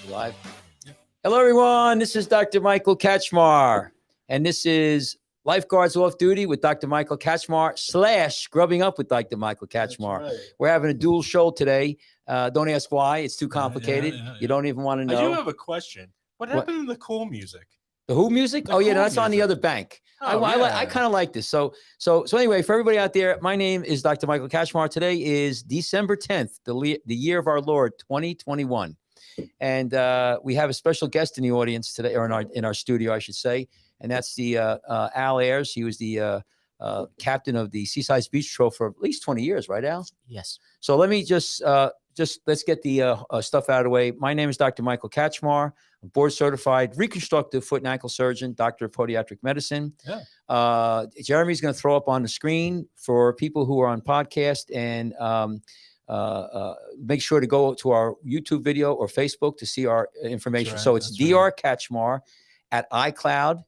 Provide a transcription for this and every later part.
Live. Hello, everyone. This is Dr. Michael Kachmar, and this is Lifeguards Off Duty with Dr. Michael Kachmar / Scrubbing Up with Dr. Michael Kachmar. Right. We're having a dual show today. Don't ask why. It's too complicated. You don't even want to know. I do have a question. What happened to the cool music? The Who music? The Oh, yeah, cool that's on the music. other bank. Oh, I kind of like this. So anyway, for everybody out there, my name is Dr. Michael Kachmar. Today is December 10th, the year of our Lord, 2021. And we have a special guest in the audience today, or in our studio, I should say. And that's the Al Ayers. He was the captain of the Seaside Beach Patrol for at least 20 years, right, Al? Yes. So let me just let's get the stuff out of the way. My name is Dr. Michael Kachmar, a board certified reconstructive foot and ankle surgeon, doctor of podiatric medicine. Yeah. Jeremy's going to throw up on the screen for people who are on podcast, and make sure to go to our YouTube video or Facebook to see our information. Right, so it's Dr. Kachmar at iCloud.com.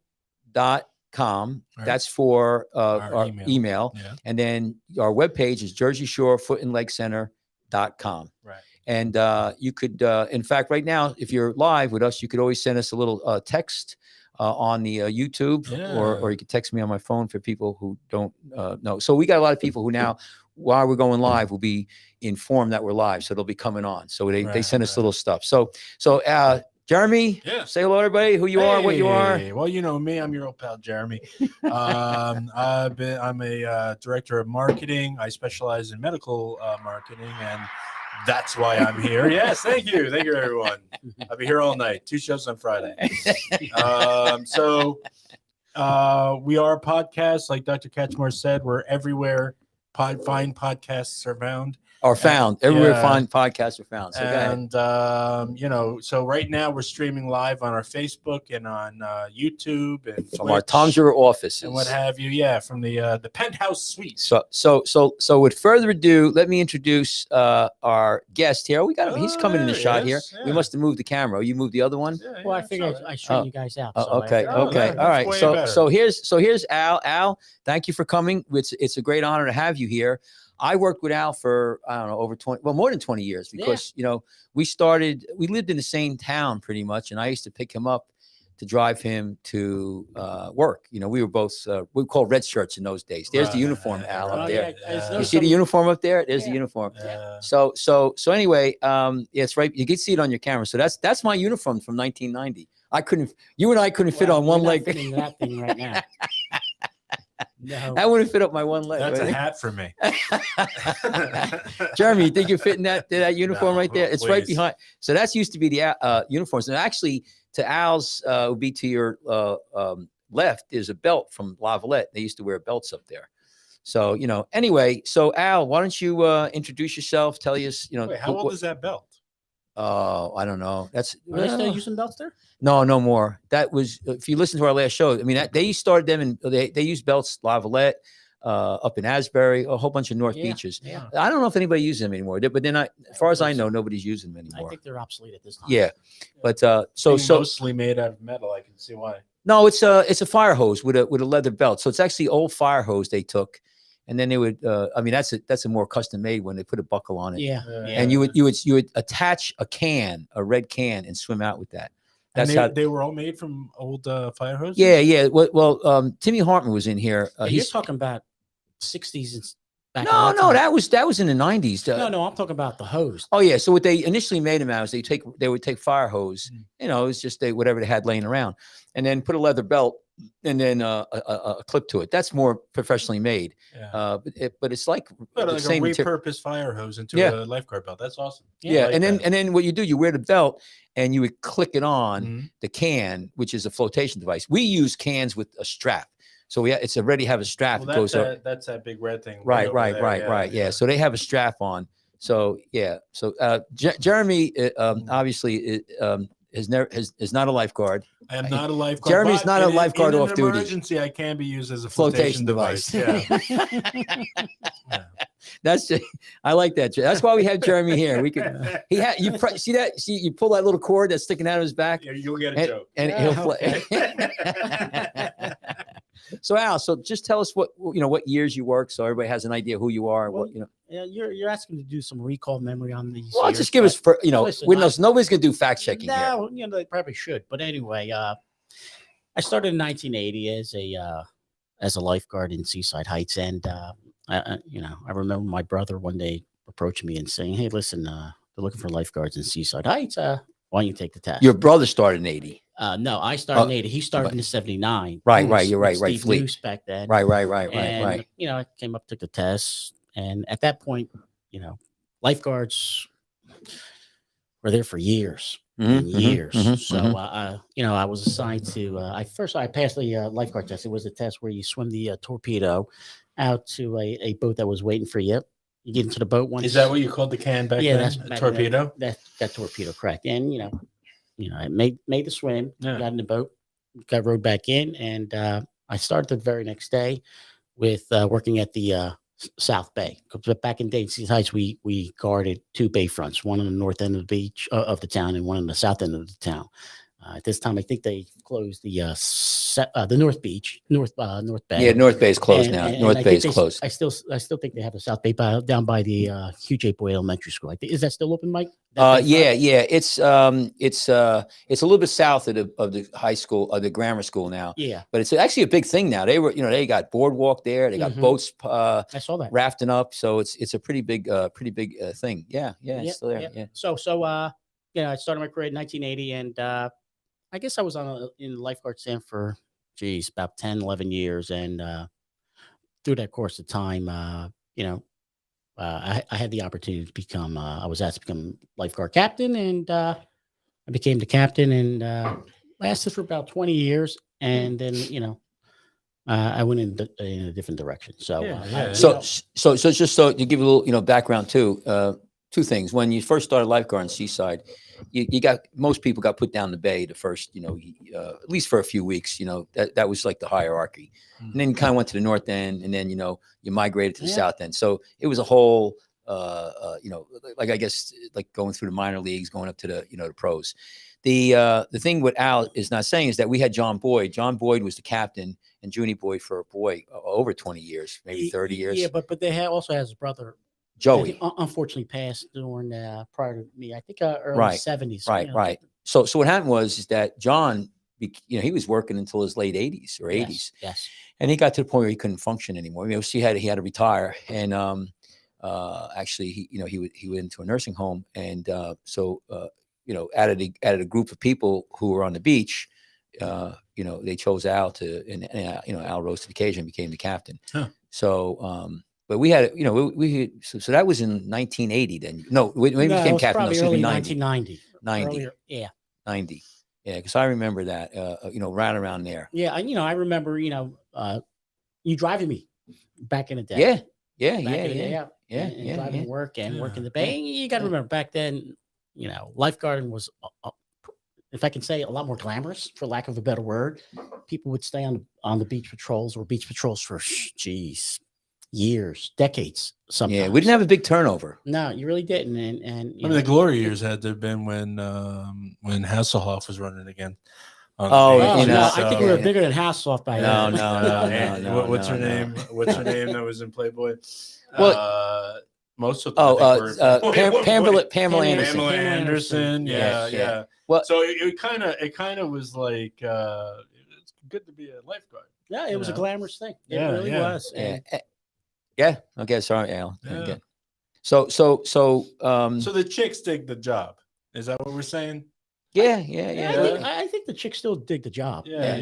Right. That's for our email. Yeah. And then our webpage is Jersey Shore Foot and Leg Center.com. Right. And you could, in fact, right now, if you're live with us, you could always send us a little text on the YouTube, or you could text me on my phone for people who don't know. So we got a lot of people who now, while we're going live, will be informed that we're live. So they'll be coming on. So they send us little stuff. So Jeremy, say hello, everybody, who you are, what you are. Well, you know me. I'm your old pal, Jeremy. I'm a director of marketing. I specialize in medical marketing, and that's why I'm here. Yes, thank you. Thank you, everyone. I'll be here all night. 2 shows on Friday. So we are a podcast. Like Dr. Kachmar said, we're everywhere. Fine podcasts are found. Everywhere fine podcasts are found. So and so right now we're streaming live on our Facebook and on YouTube and from Twitch our Tom's River offices and what have you. Yeah, from the penthouse suite. So with further ado, let me introduce our guest here. We got him. He's coming in the shot here. Yeah. We must have moved the camera. You moved the other one. Yeah, Well, I figured I straightened you guys out. Okay. All right. way So better. here's Al. Al, thank you for coming. It's a great honor to have you here. I worked with Al for, I don't know, more than 20 years, because, we lived in the same town pretty much. And I used to pick him up to drive him to work. We were both, we called red shirts in those days. There's the uniform, Al, up there. You see the uniform up there? There's the uniform. So anyway, it's right. You can see it on your camera. So that's my uniform from 1990. You and I couldn't fit on one leg. Fitting that thing right now. No. That wouldn't fit up my one leg. That's right? a hat for me. Jeremy, you think you're fitting that uniform right there? It's right please. behind. So that's used to be the uniforms. And actually, to Al's would be to your left is a belt from Lavalette. They used to wear belts up there. So, anyway, so Al, why don't you introduce yourself? Tell us, Wait, how old is that belt? Oh, I don't know. Are they still using belts there? No more. That was, if you listen to our last show, I mean, they started them and they used belts, Lavalette, up in Asbury, a whole bunch of North Beaches. Yeah. I don't know if anybody uses them anymore, but then as far as I know, nobody's using them anymore. I think they're obsolete at this time. Yeah. But So mostly made out of metal. I can see why. No, it's a fire hose with a leather belt. So it's actually old fire hose they took. And then they would, that's a more custom made one. They put a buckle on it. Yeah. And you would attach a red can, and swim out with that. That's and how they were all made from old fire hoses. Yeah. Well, Timmy Hartman was in here. You're talking about 60s and back. No, that was in the 90s. No, I'm talking about the hose. Oh yeah. So what they initially made them out is they would take fire hose. It's just whatever they had laying around, and then put a leather belt and then a clip to it. That's more professionally made. Yeah. But it's like a same repurposed fire hose into a lifeguard belt. That's awesome. Yeah, like and that. then what you do, you wear the belt and you would click it on the can, which is a flotation device. We use cans with a strap. So it's already have a strap that goes up. That's that big red thing. Right. Yeah. So they have a strap on. So yeah. So Jeremy obviously is not a lifeguard. I am not a lifeguard. Jeremy's not a lifeguard off duty. In an emergency, I can be used as a flotation device. Yeah. That's I like that. That's why we have Jeremy here. We could. See that? See, you pull that little cord that's sticking out of his back. Yeah, you'll get a joke. And he'll play. So Al, so just tell us what years you work, so everybody has an idea who you are. Well, What you know. Yeah, you're asking to do some recall memory on these. Well, years, just give us for listen, nobody's gonna do fact checking here. no, they probably should. But anyway, I started in 1980 as a lifeguard in Seaside Heights, and I remember my brother one day approaching me and saying, "Hey, listen, they're looking for lifeguards in Seaside Heights. Why don't you take the test?" Your brother started in 80. No, I started in 80. He started in 79. Right. You're right. Steve Fleet. Noose back then. Right. And I came up, took the test, and at that point, lifeguards were there for years and years. So, I was assigned to. I passed the lifeguard test. It was a test where you swim the torpedo out to a boat that was waiting for you. You get into the boat once. Is that what you called the can back then? That's a torpedo. That torpedo, correct? And I made the swim. Yeah. Got in the boat, got rowed back in, and I started the very next day with working at the South Bay. But back in Seaside Heights, we guarded two bayfronts, one on the north end of the beach of the town, and one on the south end of the town. At this time, I think they closed the North Beach, North Bay. Yeah, North Bay is closed now. North Bay is closed. I still think they have a South Bay down by the Hugh J. Boyd Elementary School. Is that still open, Mike? Yeah. It's a little bit south of the high school, of the grammar school now. Yeah, but it's actually a big thing now. They got boardwalk there. They got boats. I saw that rafting up. So it's a pretty big thing. Yeah. It's still there. Yeah. So I started my career in 1980, and I guess I was in the lifeguard stand for about 10, 11 years, and through that course of time, I had the opportunity to become. I was asked to become lifeguard captain, and I became the captain, and lasted for about 20 years, and then I went in a different direction. So, so just so to give you a little background too. Two things. When you first started lifeguard in Seaside, most people got put down the bay the first, at least for a few weeks, that was like the hierarchy. And then you kind of went to the north end, and then, you migrated to the south end. So it was a whole, I guess, like going through the minor leagues, going up to the pros. The thing what Al is not saying is that we had John Boyd. John Boyd was the captain, and Junie Boyd for over 20 years, maybe 30 years. Yeah, but they also has his brother, Joey, unfortunately passed during prior to me. I think early 70s. Right. So what happened is that John, he was working until his late 80s or 80s. Yes. And he got to the point where he couldn't function anymore. He had to retire, and actually he went into a nursing home, and added a group of people who were on the beach. They chose Al and Al rose to the occasion and became the captain. Huh. So. But we had, so that was in 1980 then. No, when we became captain, probably early 1990. 90. Earlier, yeah. 90. Yeah, because I remember that, right around there. Yeah, I remember, you driving me back in the day. Yeah. Driving to work and working the bay. You got to remember back then, lifeguarding was, if I can say, a lot more glamorous, for lack of a better word. People would stay on the beach patrols for, years, decades. Sometimes. Yeah, we didn't have a big turnover. No, you really didn't. And the glory years had to have been when Hasselhoff was running again. I think we were bigger than Hasselhoff by then. No. What's her name? What's her name that was in Playboy? Well, most of them. Pamela Anderson. Pamela Anderson. Yeah. Well, so it kind of was like it's good to be a lifeguard. Yeah, it was a glamorous thing. It really was. Yeah. Okay. Sorry, Al. Yeah. Okay. So the chicks dig the job. Is that what we're saying? Yeah. I think the chicks still dig the job. But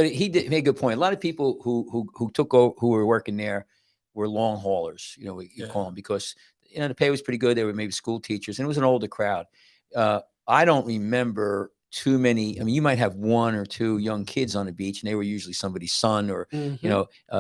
he made a good point. A lot of people who took over, who were working there, were long haulers. You call them, because the pay was pretty good. They were maybe school teachers, and it was an older crowd. I don't remember too many. I mean, you might have one or two young kids on the beach, and they were usually somebody's son, or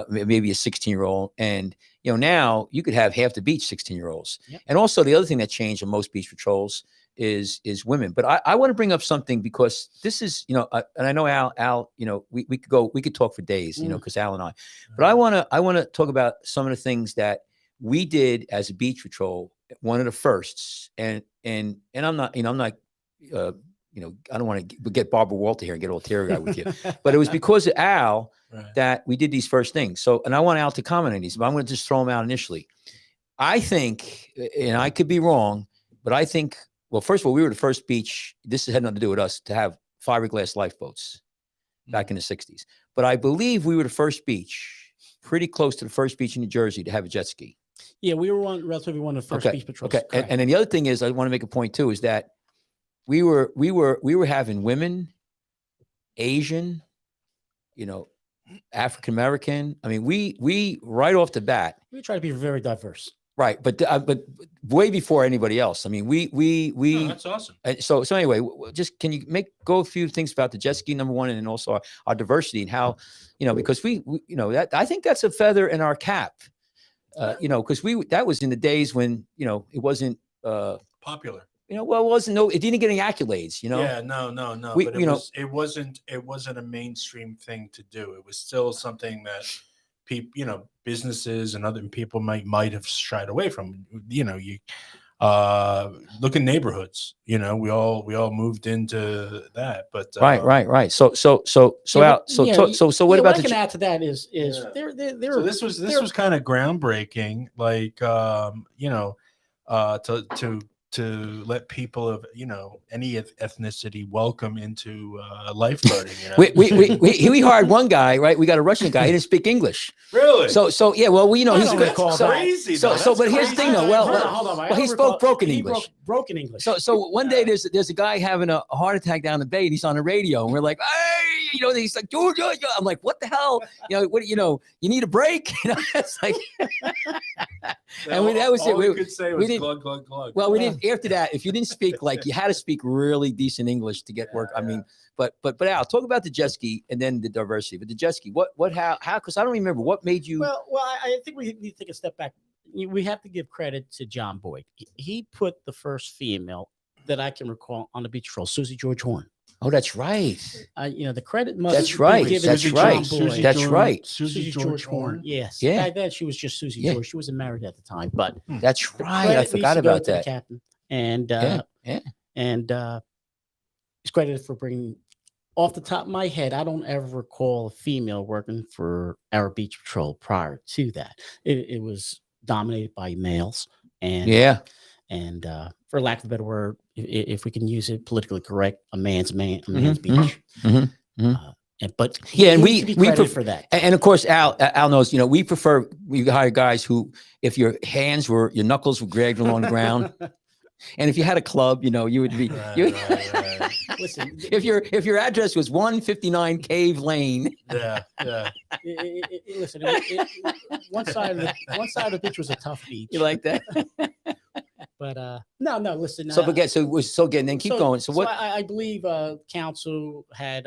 maybe a 16-year-old. And now you could have half the beach 16-year-olds. Yep. And also the other thing that changed on most beach patrols is women. But I want to bring up something, because this is and I know Al we could talk for days, because Al and I. But I want to talk about some of the things that we did as a beach patrol. One of the firsts, and I'm not I don't want to get Barbara Walter here and get all teary-eyed with you, but it was because of Al that we did these first things. So, and I want Al to comment on these, but I'm going to just throw them out initially. I think, and I could be wrong, but I think, well, first of all, we were the first beach. This had nothing to do with us to have fiberglass lifeboats back in the 60s. But I believe we were the first beach, pretty close to the first beach in New Jersey to have a jet ski. Yeah, we were relatively one of the first beach patrols. Okay, and then the other thing is, I want to make a point too, is that we were having women, Asian, African American. I mean, we right off the bat, we try to be very diverse. Right, but way before anybody else. I mean, we. Oh, that's awesome. So anyway, just can you go a few things about the jet ski, number one, and then also our diversity and how, because we that I think that's a feather in our cap, because that was in the days when it wasn't popular. Well, it didn't get any accolades. Yeah, no. We, but it wasn't a mainstream thing to do. It was still something that people, businesses and other people might have shied away from. You look in neighborhoods. We all moved into that. But right. So what about what I can add to that is they're so this was kind of groundbreaking, like to let people of any ethnicity welcome into lifeguarding. We hired one guy, right? We got a Russian guy. He didn't speak English. Really? So yeah. Well, he's crazy. But here's the thing, though. Hold on. He spoke broken English. Broken English. So one day there's a guy having a heart attack down the bay, and he's on the radio, and we're like, hey, he's like, I'm like, what the hell? You need a break. It's like, and that was it. We could say was glug glug glug. Well, we didn't. After that, if you didn't speak, you had to speak really decent English to get work. I mean, but Al, talk about the jet ski and then the diversity. But the jet ski, how? Because I don't remember what made you. Well, I think we need to take a step back. We have to give credit to John Boyd. He put the first female that I can recall on the beach patrol, Susie George Horn. Oh, that's right. The credit must. That's right. That's right. That's right. Susie George Horn. Yes. Yeah. Back then, she was just Susie George. She wasn't married at the time, but that's right. I forgot about that. The captain and he's credited for bringing. Off the top of my head, I don't ever recall a female working for our beach patrol prior to that. It was dominated by males, and for lack of a better word, if we can use it politically correct, a man's beach. And we prefer for that. And of course, Al knows. We prefer we hire guys who, if your knuckles were dragged along the ground, and if you had a club, you would be. Right. Listen, if your address was 159 Cave Lane. Yeah. Listen, one side of the beach was a tough beach. You like that? But no. Listen. So forget. So it was so good. And then keep going. So what? I believe council had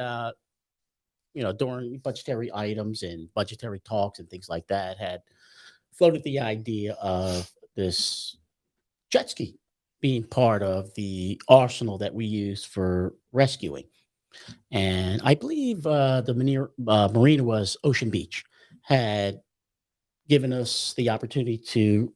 during budgetary items and budgetary talks and things like that had floated the idea of this jet ski being part of the arsenal that we use for rescuing. And I believe the marina was Ocean Beach, had given us the opportunity to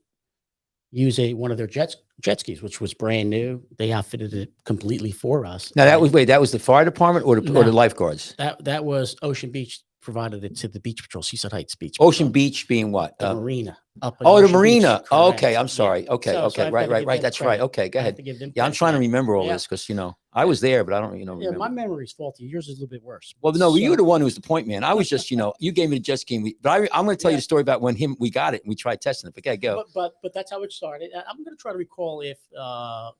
use one of their jet skis, which was brand new. They outfitted it completely for us. Now that was the fire department or the lifeguards? That was Ocean Beach provided it to the beach patrol, Seaside Heights Beach Patrol. Ocean Beach being what? The marina. The marina. Beach, okay, I'm sorry. Yeah. Okay, So right. That's right. Okay, go ahead. Yeah, I'm trying to remember all this because I was there, but I don't remember. Yeah, my memory's faulty. Yours is a little bit worse. Well, no, you were the one who was the point man. I was just, you gave me the jet ski. But I'm going to tell you the story about when we got it and we tried testing it. But okay, go. But that's how it started. I'm going to try to recall if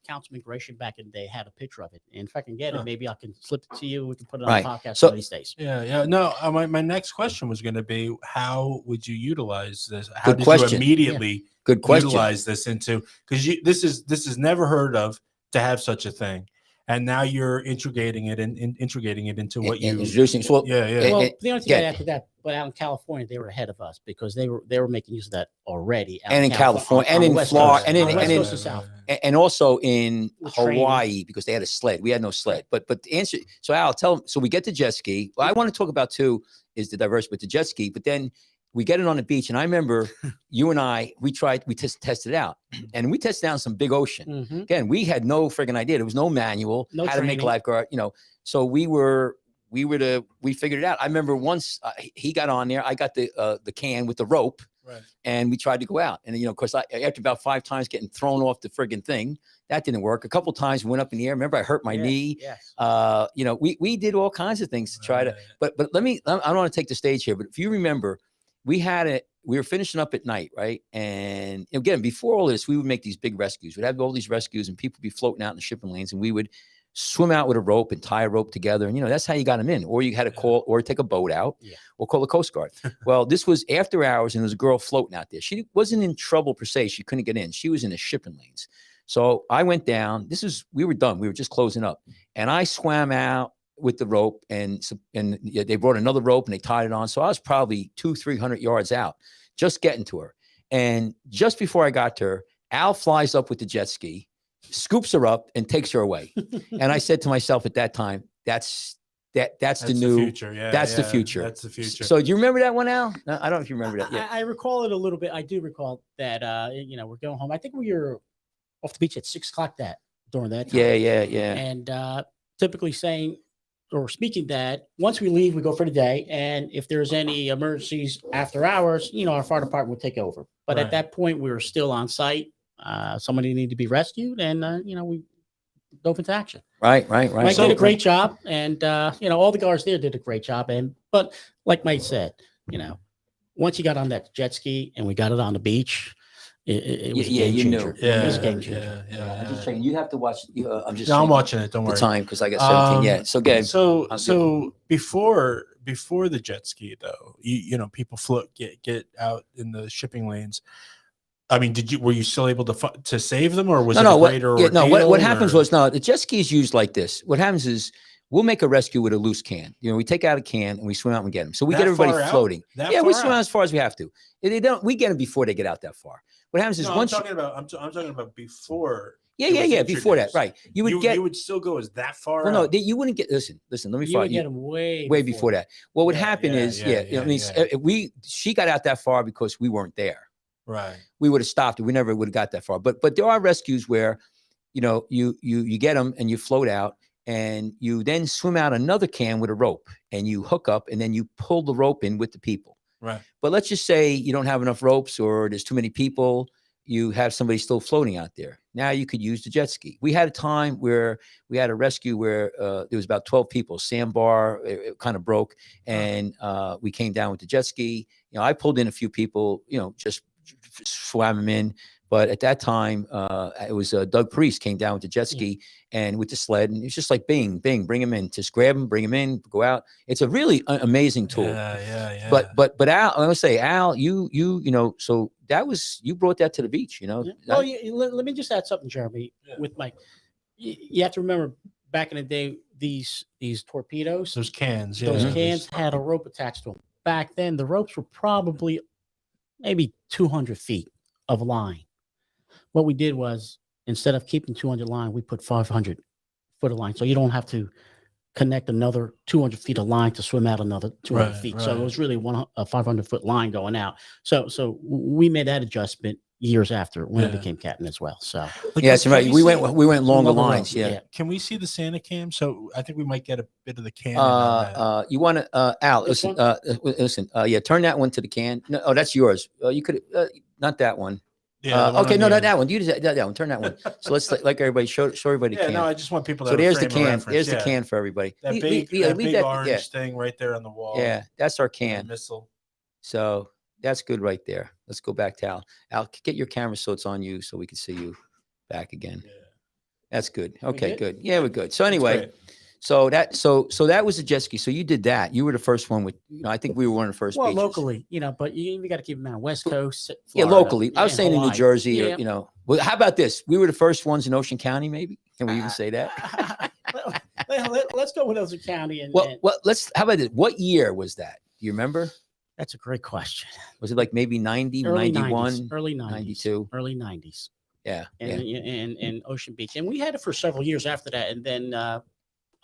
Councilman Gratian back in the day had a picture of it. And if I can get it, maybe I can slip it to you. We can put it on the podcast one of these days. Yeah. No, my next question was going to be, how would you utilize this? How Good question. You immediately Good question. Utilize this into, because this is never heard of to have such a thing, and now you're integrating it into what you introducing. Well, Well, the only thing I add to that, but out in California, they were ahead of us because they were making use of that already. And in California, and in Florida, and also in Hawaii, because they had a sled. We had no sled. But the answer. So Al, tell them. So we get the jet ski. What I want to talk about too is the diversity with the jet ski. But then we get it on the beach. And I remember you and I, we tested it out, and we tested out some big ocean. Mhm. Again, we had no friggin' idea. There was no manual, No how to make training. lifeguard, so we figured it out. I remember once he got on there, I got the can with the rope, Right. and we tried to go out. And, of course, after about 5 times getting thrown off the friggin' thing, that didn't work. A couple times we went up in the air. Remember, I hurt my knee. Yes. We did all kinds of things to try to, but I don't want to take the stage here, but if you remember, we were finishing up at night, right? And again, before all this, we would make these big rescues. We'd have all these rescues, and people would be floating out in the shipping lanes, and we would swim out with a rope and tie a rope together. And, that's how you got them in. Or you had to call or take a boat out or call the Coast Guard. Well, this was after hours, and there was a girl floating out there. She wasn't in trouble per se. She couldn't get in. She was in the shipping lanes. So I went down. We were done. We were just closing up. And I swam out with the rope, and they brought another rope and they tied it on. So I was probably 200-300 yards out, just getting to her. And just before I got to her, Al flies up with the jet ski, scoops her up, and takes her away. And I said to myself at that time, that's the new future. Yeah, that's the future. That's the future. So do you remember that one, Al? No, I don't know if you remember that. Yeah. I recall it a little bit. I do recall that. We're going home. I think we were off the beach at 6 o'clock during that time. Yeah. And typically saying or speaking that once we leave, we go for the day. And if there's any emergencies after hours, our fire department would take over. But at that point, we were still on site. Somebody needed to be rescued, and we dove into action. Right. Mike did a great job, and all the guards there did a great job. But like Mike said, once you got on that jet ski and we got it on the beach, it was a game changer. Yeah, it was a game changer. Yeah. I'm just checking. You have to watch. I'm watching it. Don't worry. The time, because I got 17. Yeah. So again. So before the jet ski, though, people get out in the shipping lanes. I mean, were you still able to save them, or was it a greater ordeal? What happens was, the jet ski is used like this. What happens is we'll make a rescue with a loose can. We take out a can and we swim out and get them. So we get everybody floating. We swim out as far as we have to. We get them before they get out that far. What happens is I'm talking about before. Yeah. Before that, right? You would still go as that far. Well, out? no, you wouldn't get. Listen. Let me You find would you. get them way before that. What would happen is, she got out that far because we weren't there. Right. We would have stopped it. We never would have got that far. But there are rescues where, you get them and you float out, and you then swim out another can with a rope, and you hook up, and then you pull the rope in with the people. Right. But let's just say you don't have enough ropes, or there's too many people. You have somebody still floating out there. Now you could use the jet ski. We had a time where we had a rescue where there was about 12 people. Sandbar, it kind of broke, and we came down with the jet ski. I pulled in a few people, just swam them in. But at that time, it was Doug Priest came down with the jet ski and with the sled, and it's just like bing, bring him in, just grab him, bring him in, go out. It's a really amazing tool. Yeah. But Al, I would say, Al, so that was, you brought that to the beach, Well, let me just add something, Jeremy, with Mike. You have to remember back in the day, these torpedoes, those cans had a rope attached to them. Back then, the ropes were probably maybe 200 feet of line. What we did was, instead of keeping 200 line, we put 500 foot of line. So you don't have to connect another 200 feet of line to swim out another 200 feet. Right. So it was really a 500 foot line going out. So we made that adjustment years after when I became captain as well. So yes, right. We went longer lines. Yeah. Can we see the Santa cam? So I think we might get a bit of the can. You want to Al? Listen. Turn that one to the can. No, that's yours. You could not that one. Yeah. Okay. No, that one. You just that one. Turn that one. So let's like everybody show everybody the can. No, I just want people to. So there's the can. There's the can for everybody. That big orange thing right there on the wall. Yeah, that's our can. Missile. So that's good right there. Let's go back to Al. Al, get your camera so it's on you so we can see you back again. Yeah. That's good. Okay, good. Yeah, we're good. So anyway, so that was a jet ski. So you did that. You were the first one with, I think we were one of the first. Well, beaches. Locally, but you got to keep in mind West Coast. Florida, yeah, locally. I was saying Hawaii. in New Jersey, or, well, how about this? We were the first ones in Ocean County, maybe. Can we even say that? Let's go with Ocean County. How about this? What year was that? Do you remember? That's a great question. Was it like maybe 90, early 91? 90s, early 90s. 92? Early 90s. Yeah. And Ocean Beach. And we had it for several years after that. And then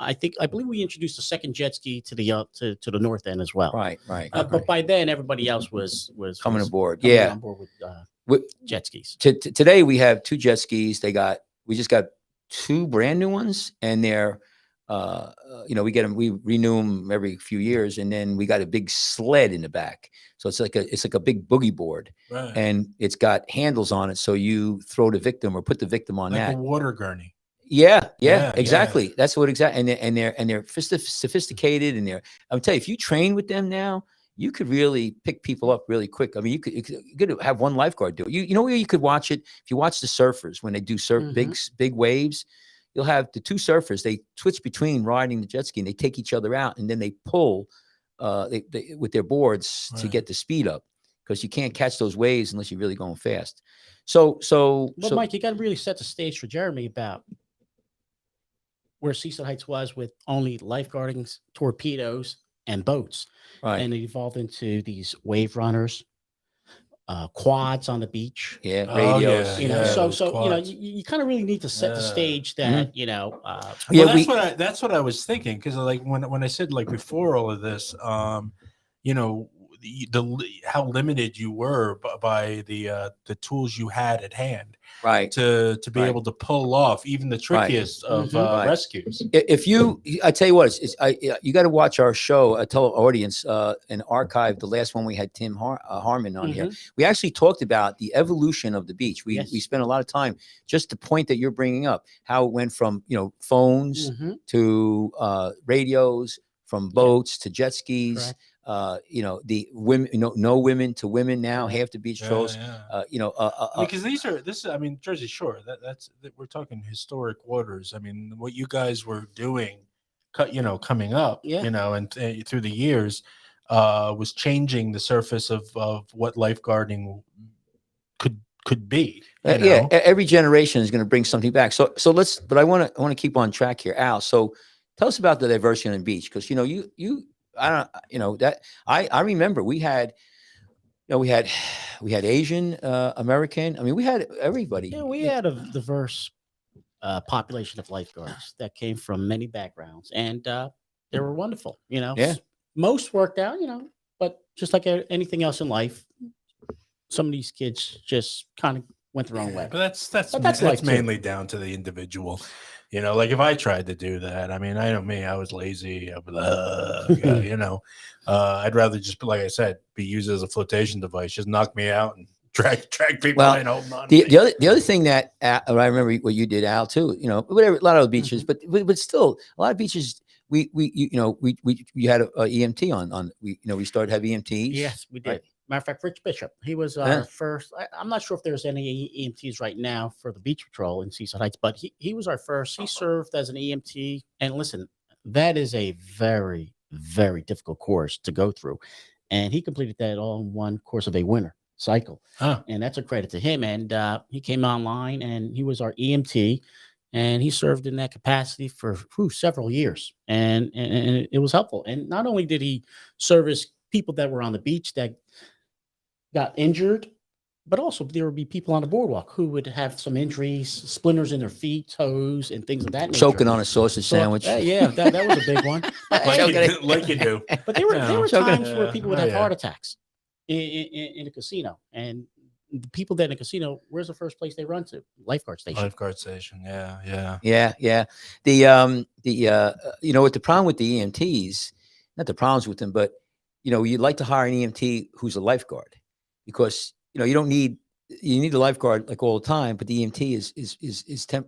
I believe we introduced a second jet ski to the north end as well. Right, right. But by then, everybody else was Coming was aboard. coming Yeah. on board with Wi- jet skis. Today we have 2 jet skis. We just got 2 brand new ones, and they're we renew them every few years, and then we got a big sled in the back. So it's like a big boogie board, Right. and it's got handles on it, so you throw the victim or put the victim on Like that. a water gurney. Yeah, Yeah, exactly. That's what exactly. And they're sophisticated, and I'm telling you, if you train with them now, you could really pick people up really quick. I mean, you could have one lifeguard do it. You know where you could watch it? If you watch the surfers when they do big waves, you'll have the 2 surfers. They switch between riding the jet ski, and they take each other out, and then they pull they with their boards to get the speed up, because you can't catch those waves unless you're really going fast. But Mike, you got to really set the stage for Jeremy about where Seaside Heights was with only lifeguarding, torpedoes, and boats, right. and it evolved into these wave runners, quads on the beach. Yeah, Oh, radios. You know, yeah, so those you know, quads. you kind of really need to set the stage that Mm-hmm. Well, that's what I was thinking, because like when I said, like, before all of this, you know, how limited you were by the tools you had at hand, right. to be Right. able to pull off even the trickiest of Mhm. rescues. I tell you what, you got to watch our show. I tell our audience and archive the last one we had Tim Harmon on here. We actually talked about the evolution of the beach. We spent a lot of time, just the point that you're bringing up, how it went from phones to radios, from boats to jet skis. Correct. The women, no women to women now. Correct. Half the beach trolls. Because I mean, Jersey Shore. We're talking historic waters. I mean, what you guys were doing, coming up, and through the years, was changing the surface of what lifeguarding could be. Every generation is going to bring something back. So let's. But I want to keep on track here, Al. So tell us about the diversity on the beach, because I remember we had Asian American. I mean, we had everybody. Yeah, we had a diverse population of lifeguards that came from many backgrounds, and they were wonderful. Yeah. Most worked out, but just like anything else in life, some of these kids just kind of went the wrong way. But that's life too. mainly down to the individual. Like if I tried to do that, I mean, I know me, I was lazy. I'd rather just, like I said, be used as a flotation device. Just knock me out and drag people in. Hold on. The other thing that I remember what you did, Al, too. Whatever, a lot of beaches, but still a lot of beaches. We had a EMT on. We started having EMTs. Yes, we did. Right. Matter of fact, Rich Bishop, he was our first. I'm not sure if there's any EMTs right now for the beach patrol in Seaside Heights, but he was our first. He served as an EMT, and listen, that is a very, very difficult course to go through, and he completed that all in one course of a winter cycle, and that's a credit to him. And he came online, and he was our EMT, and he served in that capacity for several years, and it was helpful. And not only did he service people that were on the beach that got injured, but also there would be people on the boardwalk who would have some injuries, splinters in their feet, toes, and things of that nature. Choking on a sausage sandwich. Yeah, that was a big one. like you do. But there were times where people would have heart attacks in a casino, and the people that in a casino, where's the first place they run to? Lifeguard station. Lifeguard station. Yeah. What the problem with the EMTs, not the problems with them, but you'd like to hire an EMT who's a lifeguard, because you need a lifeguard like all the time, but the EMT is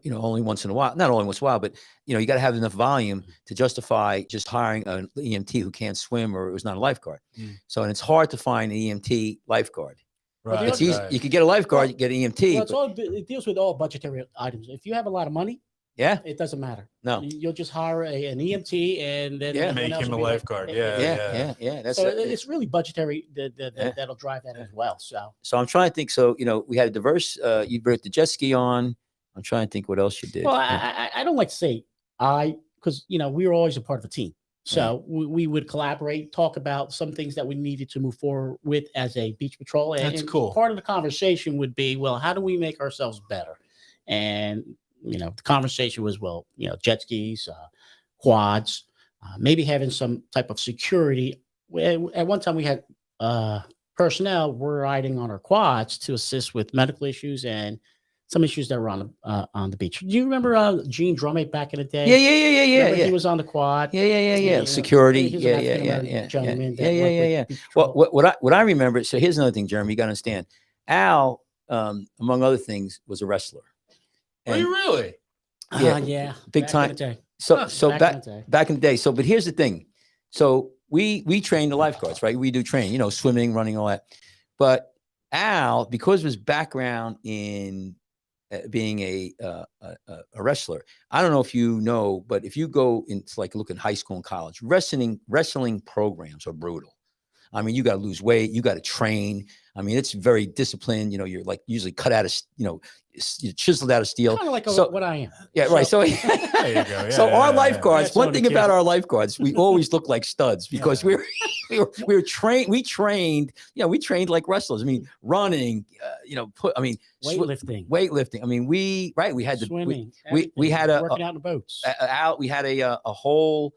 only once in a while. Not only once in a while, but you got to have enough volume to justify just hiring an EMT who can't swim or who's not a lifeguard. So, and it's hard to find an EMT lifeguard. Right. It's easy. You could get a lifeguard, you get an EMT. Well, it deals with all budgetary items. If you have a lot of money, it doesn't matter. No, you'll just hire an EMT and then make him a lifeguard. Yeah. That's so it's really budgetary that'll drive that as well. So I'm trying to think. So we had a diverse. You brought the jet ski on. I'm trying to think what else you did. Well, I don't like to say because we were always a part of a team. So we would collaborate, talk about some things that we needed to move forward with as a beach patrol. That's cool. Part of the conversation would be, well, how do we make ourselves better? And the conversation was, jet skis, quads, maybe having some type of security. At one time, we had personnel were riding on our quads to assist with medical issues and some issues that were on the beach. Do you remember Gene Drummond back in the day? Remember he was on the quad. Security. He was an African-American gentleman that worked with Beach Well, Patrol. what I remember. So here's another thing, Jeremy. You got to understand. Al, among other things, was a wrestler. Are you really? Yeah, big back time. in the day. So Back in the day. So, but here's the thing. So we train the lifeguards, right? We do train, swimming, running, all that. But Al, because of his background in being a wrestler, I don't know if you know, but if you go into like look in high school and college, wrestling programs are brutal. I mean, you got to lose weight, you got to train. I mean, it's very disciplined. You're like usually cut out of, you're chiseled out of steel. Kind of like So- what I am. Yeah, right. So, There you go. so our lifeguards. That's One on thing the about kid. our lifeguards, we always look like studs because we were trained. We trained. We trained like wrestlers. I mean, running. Weightlifting. I mean, we had the Swimming. we had a working out in the boats. out. We had a whole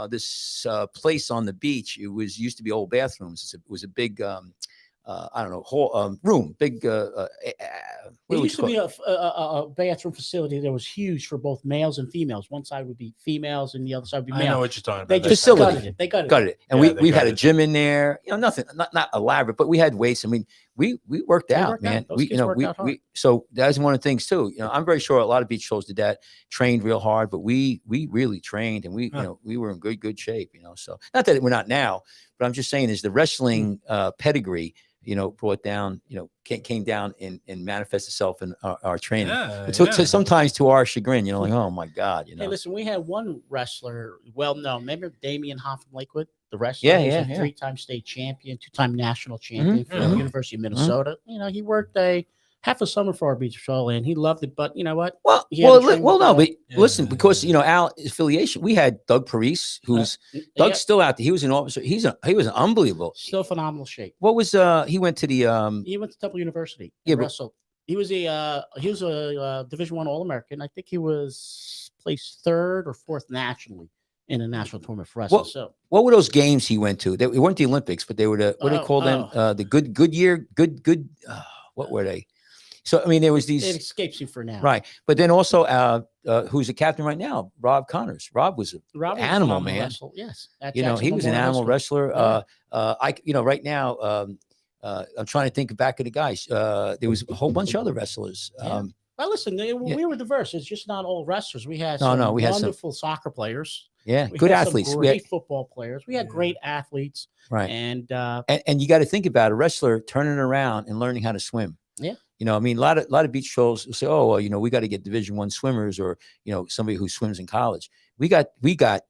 this place on the beach. It used to be old bathrooms. It was a big I don't know, whole room, big. It used to be a bathroom facility that was huge for both males and females. One side would be females, and the other side would be I males. know what you're talking about. They That's just Facility. gutted it. They gutted Got it. And Yeah, we had a it. gym in there. Nothing, not elaborate, but we had weights. I mean, we worked They out, worked man. out. Those kids worked out hard. So that's one of the things too. I'm very sure a lot of beach shows did that, trained real hard, but we really trained, and we were in good shape. So not that we're not now, but I'm just saying is the wrestling pedigree. Brought down, came down and manifest itself in our training. So sometimes to our chagrin, like, oh my God, Hey, listen, we had one wrestler, well known. Remember Damian Hoff from Lakewood, the wrestler? Yeah, He was yeah, a yeah. 3-time state champion, 2-time national champion for mhm. the University of Minnesota. He worked half a summer for our beach patrol, and he loved it. But you know what? Well, He had to train with no, the- but listen, because Yeah. Al affiliation, we had Doug Parise, who's Doug's still out there. He was an officer. He was unbelievable. still phenomenal shape. What was he went to the He went to Temple University. Yeah, and but- wrestled. He was a Division I All-American. I think he was placed 3rd or 4th nationally in a national tournament for wrestling. Well, So what were those games he went to? They weren't the Olympics, but they were the what do they call them? The good year, good. What were they? So I mean, there was it these escapes you for now. right, but then also who's the captain right now? Rob Connors. Rob was Rob was a Animal, phenomenal man. wrestler. Yes. At he Jackson was an Memorial animal High wrestler. Yeah. Right now, I'm trying to think back of the guys. There was a whole bunch of other wrestlers. Yeah. Well, listen, we were diverse. It's just not all wrestlers. We had we had some wonderful soccer players. Yeah, We good had some athletes. Great football players. We had great athletes. Right. And And you got to think about a wrestler turning around and learning how to swim. Yeah. I mean, a lot of beach trolls will say, "Oh, well, we got to get Division I swimmers, or somebody who swims in college." We got to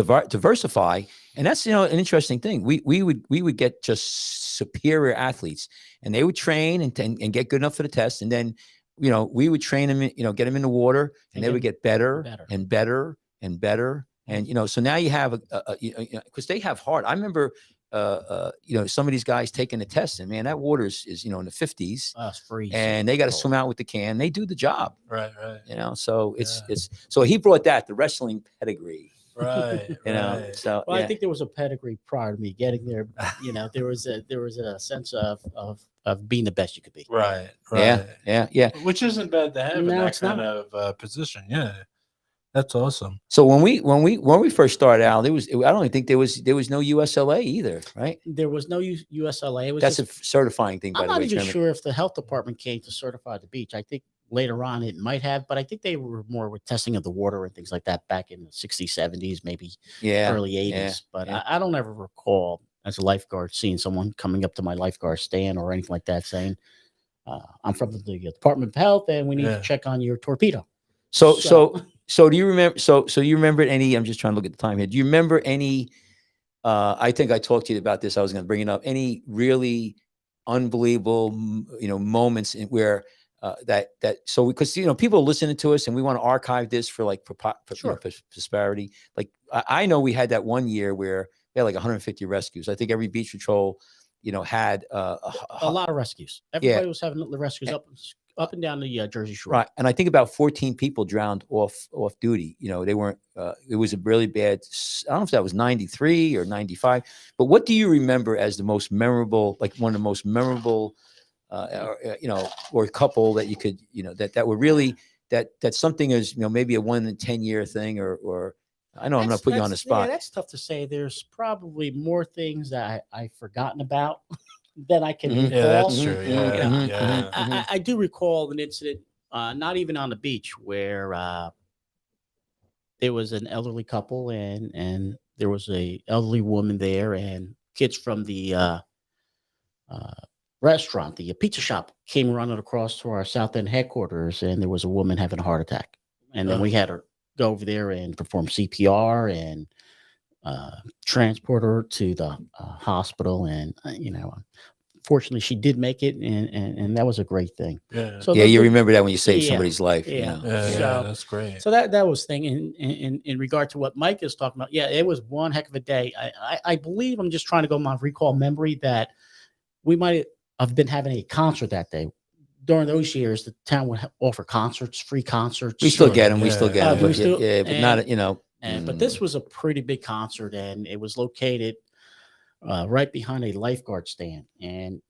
diversify, and that's an interesting thing. We would get just superior athletes, and they would train and get good enough for the test, and then we would train them, get them in the water, and they would get better and better and better. And so now you have because they have hard. I remember some of these guys taking the test, and man, that water is in the 50s, it's freezing. and they got to swim out with the can. They do the job, Right. So it's so he brought that the wrestling pedigree, Right. right. So Well, I think there was a pedigree prior to me getting there. There was a sense of being the best you could be. Right. yeah. Which isn't bad to have in No, that it's kind not. of position. Yeah. That's awesome. So when we first started out, I don't even think there was no USLA either, right? There was no USLA. It was That's just, a certifying thing, by I'm the not way. even Chairman. sure if the health department came to certify the beach. I think later on it might have, but I think they were more with testing of the water and things like that back in the 60s, 70s, maybe Yeah, early 80s. yeah, But yeah. I don't ever recall as a lifeguard seeing someone coming up to my lifeguard stand or anything like that saying, I'm from the Department of Health and we need to check on your torpedo. So do you remember? So you remember any? I'm just trying to look at the time here. Do you remember any? I think I talked to you about this. I was going to bring it up. Any really unbelievable, moments in where so because people are listening to us and we want to archive this for like prosperity. Like I know we had that one year where we had like 150 rescues. I think every beach patrol, had a lot of rescues. Everybody was having the rescues up and down the Jersey Shore. Right. And I think about 14 people drowned off duty. You know, they weren't, it was a really bad, I don't know if that was 93 or 95, but what do you remember as the most memorable, like one of the most memorable, or couple that you could, that were really, that something is, maybe a 1 in 10 year thing or I know I'm not putting you on the spot. Yeah, that's tough to say. There's probably more things that I've forgotten about than I can recall. Yeah, that's true. Mhm, Yeah, mhm, yeah. mhm. I do recall an incident, not even on the beach, where there was an elderly couple and there was a elderly woman there, and kids from the uh, restaurant, the pizza shop, came running across to our South End headquarters, and there was a woman having a heart attack, and then we had her go over there and perform CPR and transport her to the hospital, and fortunately she did make it, and that was a great thing. Yeah. So Yeah, the- you the- remember that when you saved yeah, somebody's life. yeah. Yeah, So- that's great. So that was thing in regard to what Mike is talking about. Yeah, it was one heck of a day. I believe, I'm just trying to go my recall memory, that we might have been having a concert that day. During those years, the town would offer concerts, free concerts. We still Sure, get them. We still yeah. get Oh, them. do we But still? yeah, but not, But this was a pretty big concert, and it was located right behind a lifeguard stand, and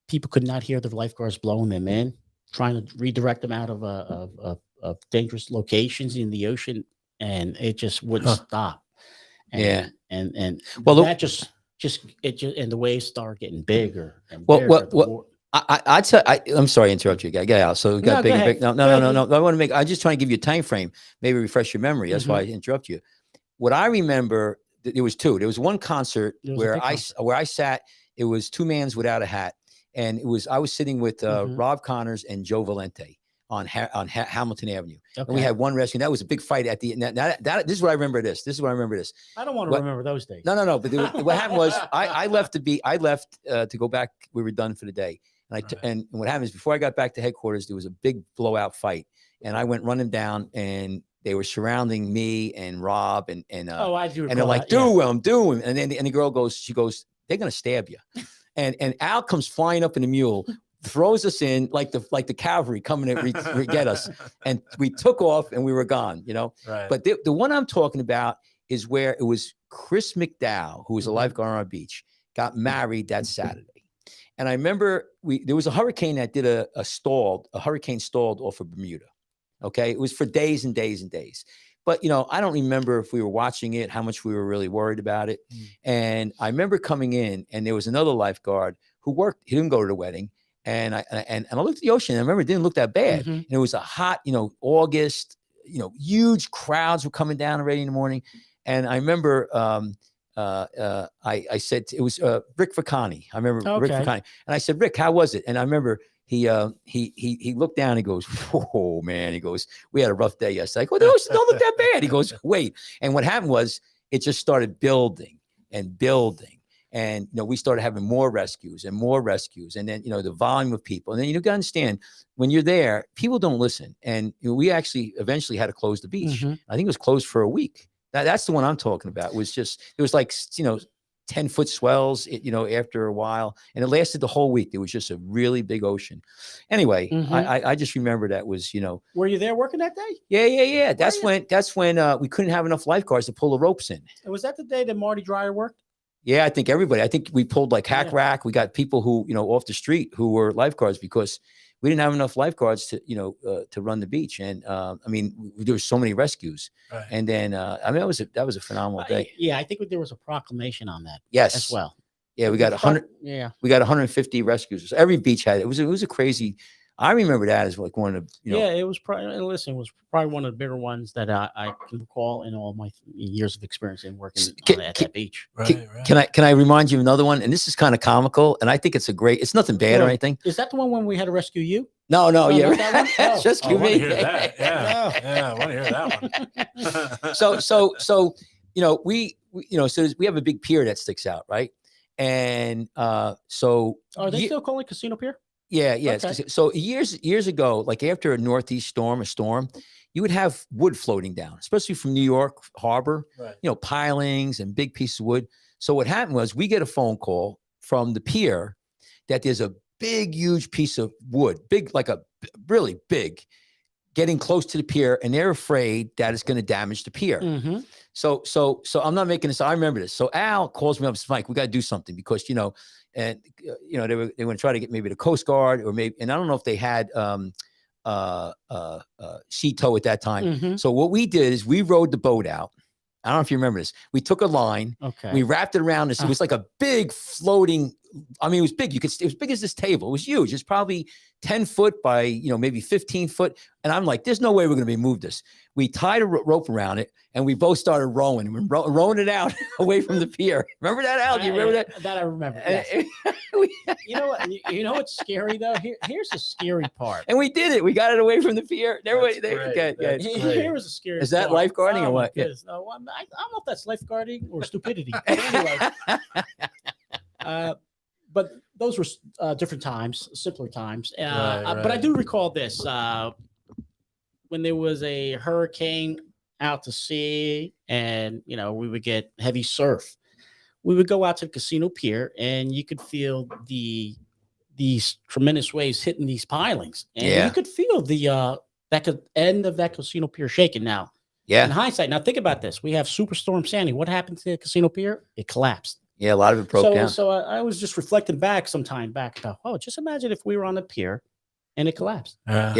people could not hear the lifeguards blowing them in, trying to redirect them out of dangerous locations in the ocean, and it just wouldn't stop. And, Yeah. and Well, that just and the waves started getting bigger and Well, bigger. what- the what- more- I'm sorry to interrupt you. Get out. So we got No, big go and ahead. big. No. Go ahead, I want to make. I'm just trying to give you a time frame, maybe refresh your memory. That's why I interrupt you. What I remember, there was two. There was one concert There was a where big concert. where I sat. It was Two Mans Without a Hat, and I was sitting with Rob Connors and Joe Valente on Hamilton Avenue, and we Okay. had one rescue. That was a big fight at the end. This is what I remember. This is what I remember. I don't want to what- remember those days. No. But what happened was I left to go back. We were done for the day. And and what happened is before I got back to headquarters, there was a big blowout fight, and I went running down, and they were surrounding me and Rob and Oh, I do. and they're like, do him, and then the girl goes, they're gonna stab you, and Al comes flying up in the mule, throws us in like the cavalry coming to get us, and we took off and we were gone, Right. But the one I'm talking about is where it was Chris McDowell, who was a lifeguard on our beach, got married that Saturday. And I remember there was a hurricane that did a hurricane stalled off of Bermuda. Okay. It was for days and days and days. But, I don't remember if we were watching it, how much we were really worried about it. And I remember coming in, and there was another lifeguard who worked. He didn't go to the wedding. And I looked at the ocean, and I remember it didn't look that bad. And it was a hot, August, huge crowds were coming down already in the morning. And I remember, I said it was Rick Ficani. I remember Rick Ficani, and I said, Rick, how was it? And I remember he looked down. He goes, "Oh man," he goes, "We had a rough day yesterday." I go, "No, don't look that bad." He goes, "Wait." And what happened was it just started building and building, and we started having more rescues, and then the volume of people, and then you got to understand when you're there, people don't listen, and we actually eventually had to close the beach. I think it was closed for a week. That's the one I'm talking about. It was like 10-foot swells, after a while, and it lasted the whole week. There was just a really big ocean. Anyway, I just remember that was, Were you there working that day? Yeah. That's when we couldn't have enough lifeguards to pull the ropes in. Was that the day that Marty Dreyer worked? Yeah, I think we pulled like hack rack. We got people who, off the street who were lifeguards because we didn't have enough lifeguards to run the beach. And there were so many rescues. Right. And then, that was a phenomenal day. Yeah, I think there was a proclamation on that. Yes. As well. Yeah, we got 100. Yeah, we got 150 rescues. So every beach had it. It was a crazy. I remember that as like one of Yeah, it was probably. Listen, it was probably one of the bigger ones that I can recall in all my years of experience in working at that beach. Right. Can I remind you of another one? And this is kind of comical, and I think it's it's nothing bad or anything. Is that the one when we had to rescue you? No, yeah, not that one? Oh. just I give want me. to hear that. Yeah, I want to hear that one. So we have a big pier that sticks out, right? And so Are they still calling Casino Pier? Yeah. Okay. So years ago, like after a northeast storm, you would have wood floating down, especially from New York Harbor, Right. Pilings and big pieces of wood. So what happened was we get a phone call from the pier that there's a big, huge piece of wood, big, like a really big, getting close to the pier, and they're afraid that it's going to damage the pier. Mm-hmm. So I'm not making this. I remember this. So Al calls me up and says, Mike, we got to do something because, they were going to try to get maybe the Coast Guard or maybe, and I don't know if they had sea tow at that time. Mm-hmm. So what we did is we rowed the boat out. I don't know if you remember this. We took a line, Okay. we wrapped it around this. It was like a big floating. I mean, it was big. It was big as this table. It was huge. It's probably 10 foot by, maybe 15 foot. And I'm like, there's no way we're going to be moved this. We tied a rope around it and we both started rowing. We're rowing it out away from the pier. Remember that, Al? Do you remember that? That I remember. Yes. You know what? You know what's scary though? Here's the scary part. And we did it. We got it away from the pier. That's great. Here was the scary. Is that part. lifeguarding or what? Yeah. No, I don't know if that's lifeguarding or stupidity. But anyway. But those were different times, simpler times. But I do recall this when there was a hurricane out to sea, and we would get heavy surf. We would go out to the casino pier, and you could feel these tremendous waves hitting these pilings, and you could feel the end of that casino pier shaking. Now, in hindsight, now think about this: we have Superstorm Sandy. What happened to the casino pier? It collapsed. Yeah, a lot of it broke down. So I was just reflecting back some time back. Just imagine if we were on the pier and it collapsed. Yeah.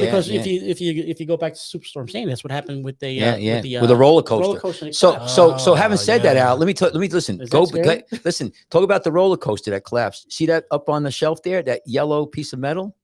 Because if you go back to Superstorm Sandy, that's what happened with the with the roller coaster. So having said that, Al, let me listen. Listen. Talk about the roller coaster that collapsed. See that up on the shelf there? That yellow piece of metal.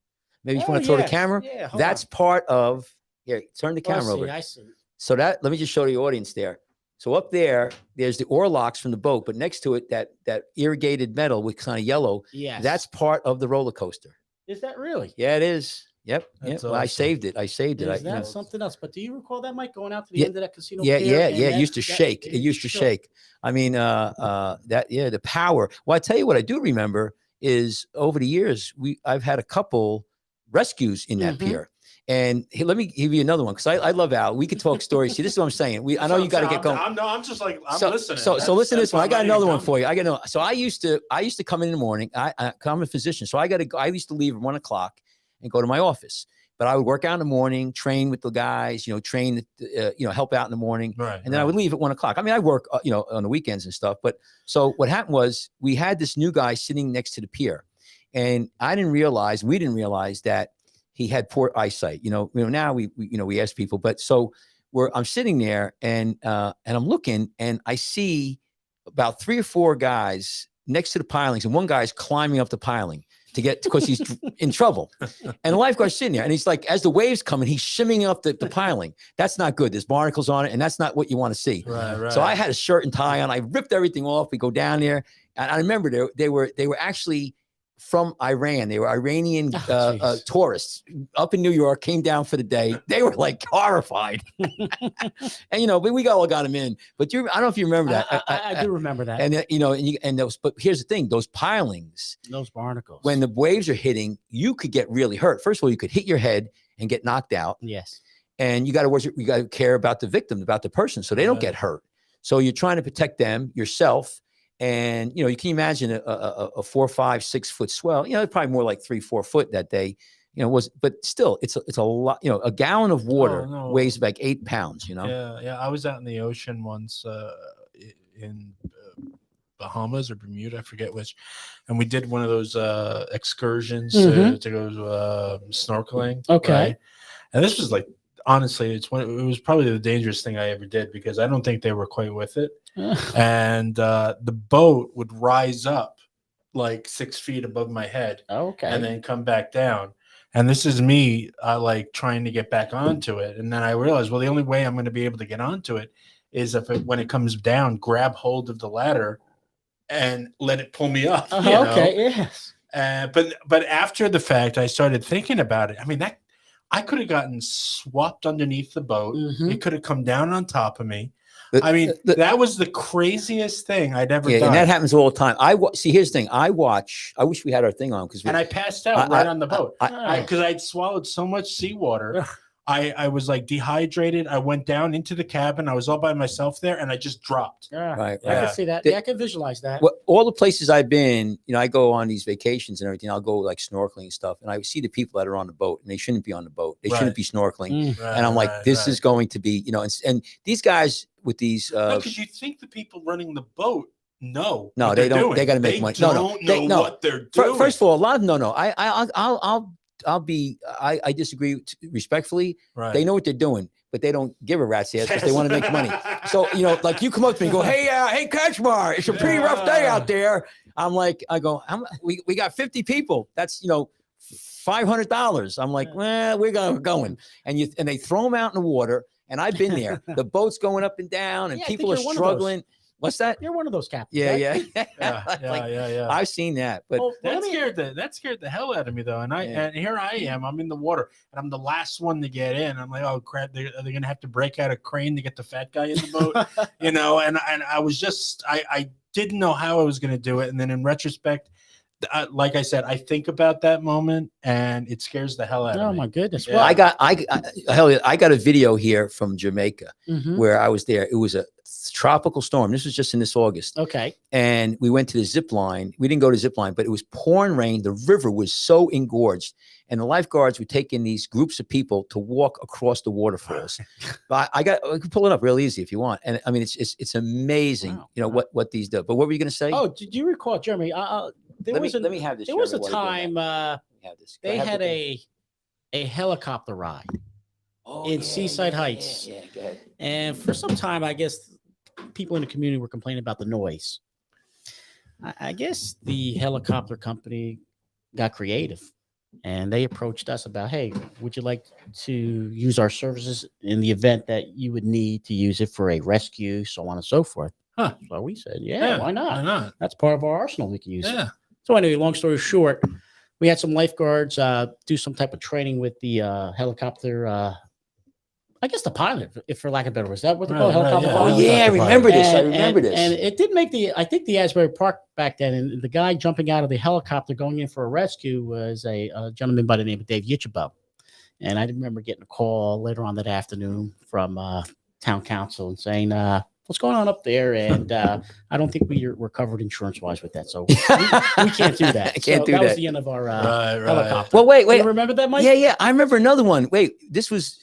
Maybe you want to throw the camera. Yeah, that's part of. Here, turn the camera over. I see. So let me just show the audience there. So up there's the oar locks from the boat, but next to it, that irrigated metal with kind of yellow. Yes. That's part of the roller coaster. Is that really? Yeah, it is. Yep. Awesome. Well, I saved it. Is that something else? But do you recall that, Mike, going out to the end of that casino? Yeah. It used to shake. It used to shake. I mean, the power. Well, I tell you what I do remember is over the years, I've had a couple rescues in that pier. And let me give you another one because I love Al. We could talk stories. See, this is what I'm saying. I know you got to get going. I'm listening. So listen to this one. I got another one for you. So I used to come in the morning. I'm a physician, so I used to leave at 1 o'clock and go to my office. But I would work out in the morning, train with the guys, train, help out in the morning, and then I would leave at 1 o'clock. I mean, I work, on the weekends and stuff. But so what happened was we had this new guy sitting next to the pier, and we didn't realize that he had poor eyesight. Now we ask people, but so I'm sitting there and I'm looking and I see about 3 or 4 guys next to the pilings, and one guy's climbing up the piling because he's in trouble. And the lifeguard's sitting there, and he's like, as the waves come, and he's shimmying up the piling. That's not good. There's barnacles on it, and that's not what you want to see. Right. So I had a shirt and tie on. I ripped everything off. We go down there, and I remember they were actually from Iran. They were Iranian tourists up in New York, came down for the day. They were like horrified. And, but we all got them in. But I don't know if you remember that. I do remember that. And, but here's the thing, those pilings, those barnacles, when the waves are hitting, you could get really hurt. First of all, you could hit your head and get knocked out. Yes. And you got to care about the victim, about the person, so they don't get hurt. So you're trying to protect them, yourself. And, you can imagine a 4, 5, 6 foot swell, probably more like 3, 4 foot that day, but still it's a lot, a gallon of water weighs like 8 pounds, Yeah. I was out in the ocean once, in Bahamas or Bermuda, I forget which. And we did one of those, excursions to go snorkeling. Okay. Right? And this was like, honestly, it was probably the dangerous thing I ever did because I don't think they were quite with it. And the boat would rise up like 6 feet above my head, and then come back down. And this is me like trying to get back onto it. And then I realized, well, the only way I'm going to be able to get onto it is when it comes down, grab hold of the ladder and let it pull me up. Yes. But after the fact, I started thinking about it. I mean, I could have gotten swapped underneath the boat. It could have come down on top of me. That was the craziest thing I'd ever done. And that happens all the time. See, here's the thing. I wish we had our thing on and I passed out right on the boat because I'd swallowed so much seawater. I was like dehydrated. I went down into the cabin. I was all by myself there, and I just dropped. Yeah, Right, I right. can see that. The- Yeah, I can visualize that. Well, all the places I've been, I go on these vacations and everything. I'll go like snorkeling and stuff, and I see the people that are on the boat, and they shouldn't be on the boat. They Right. shouldn't be snorkeling. Mm. Right, And I'm like, right, this right. is going to be, and these guys with these, No, because you think the people running the boat know. No, what they they're don't. doing. They got to make They money. Don't They know what they're doing. First of all, a lot of no. I disagree respectfully. right. They know what they're doing, but they don't give a rat's ass because they want to make money. So, like you come up to me and go, hey, Kachmar, it's a pretty rough day out there. I'm like, we got 50 people. That's, $500. I'm like, well, we're going. And they throw them out in the water. And I've been there. The boat's going up and down and Yeah, I people think are you're one of struggling. What's that? You're one of those captains. Yeah, right? yeah. Yeah. I've seen that. But Well, That let me- scared the hell out of me though, and Yeah. and here I am. I'm in the water, and I'm the last one to get in. I'm like, oh crap! Are they gonna have to break out a crane to get the fat guy in the boat? And I was just I didn't know how I was gonna do it, and then in retrospect, like I said, I think about that moment, and it scares the hell out Oh of me. my goodness! Yeah. Well, I got a video here from Jamaica Mhm. where I was there. It was a tropical storm. This was just in this August. Okay. And we went to the zip line. We didn't go to zip line, but it was pouring rain. The river was so engorged. And the lifeguards would take in these groups of people to walk across the waterfalls. But I can pull it up real easy if you want. And I mean, it's amazing, Wow. what these do. But what were you going to say? Oh, did you recall, Jeremy? let me have this. There was a Jeremy, while you're doing time that. Let me have this. they I have had the thing? a helicopter ride, in Seaside Heights. Yeah, go ahead. and for some time, I guess people in the community were complaining about the noise. I guess the helicopter company got creative, and they approached us about, hey, would you like to use our services in the event that you would need to use it for a rescue, so on and so forth? Huh. So we said, yeah, why not? Why not? That's part of our arsenal. We can use it. Yeah. So anyway, long story short, we had some lifeguards do some type of training with the helicopter. I guess the pilot, if for lack of better words, is that what they call Right, helicopter yeah. pilot? Oh yeah, I remember this. I remember this. And it did make I think the Asbury Park back then, and the guy jumping out of the helicopter going in for a rescue was a gentleman by the name of Dave Yichabo. And I remember getting a call later on that afternoon from town council and saying, what's going on up there? And I don't think we're covered insurance-wise with that. So we can't do that. Can't do that. That was that. the end of our Right. helicopter. Well, wait. You remember that, Mike? Yeah. I remember another one. Wait,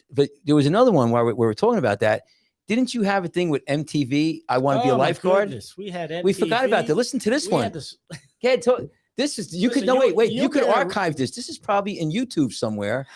but there was another one where we were talking about that. Didn't you have a thing with MTV? I want to be a Oh, my lifeguard. goodness. We had We forgot about that. MTV. Listen to this We one. had this- Yeah, this is you could Listen, no wait. you You could better- archive this. This is probably in YouTube somewhere.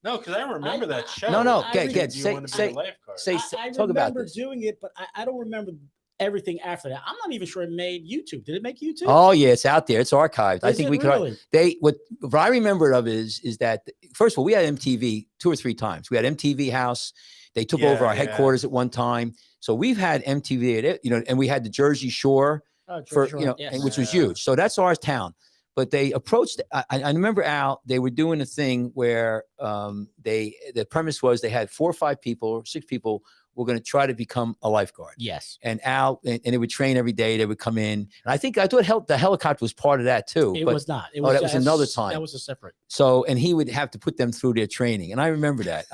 No, because I remember that show. No. I Get re- get Do you say want to be say a lifeguard? say I talk about remember this. doing it, but I don't remember everything after that. I'm not even sure it made YouTube. Did it make YouTube? Oh yeah, it's out there. It's archived. I Is think it we could. really? What I remember of is that first of all we had MTV 2 or 3 times. We had MTV House. They took over our Yeah. headquarters at one time. So we've had MTV at it, and we had the Jersey Shore Oh, for George Shore, yes. and which was Yeah. huge. So that's our town. But they approached. I remember Al. They were doing a thing where the premise was they had 4 or 5 people or 6 people were going to try to become a lifeguard. Yes. And Al and they would train every day. They would come in. And I thought the helicopter was part of that too. It but was not. It oh, that was that's- another time. That was a separate. so and he would have to put them through their training. And I remember that.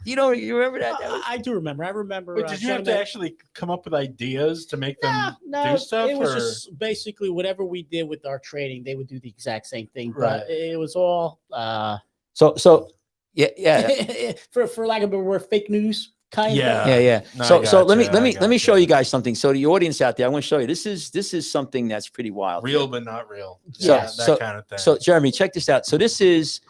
You remember that? That was- I do remember. I remember. Wait, did you have to actually come up with ideas to make them No, do stuff? it was or- just basically whatever we did with our training, they would do the exact same thing. Right. But it was all So yeah. for lack of a better word, fake news kind Yeah. of. Yeah. No, I So let gotcha, me I show gotcha. you guys something. So the audience out there, I want to show you. This is something that's pretty wild. real but not real. So- Yeah, that so- kind of thing. So Jeremy, check this out. So this is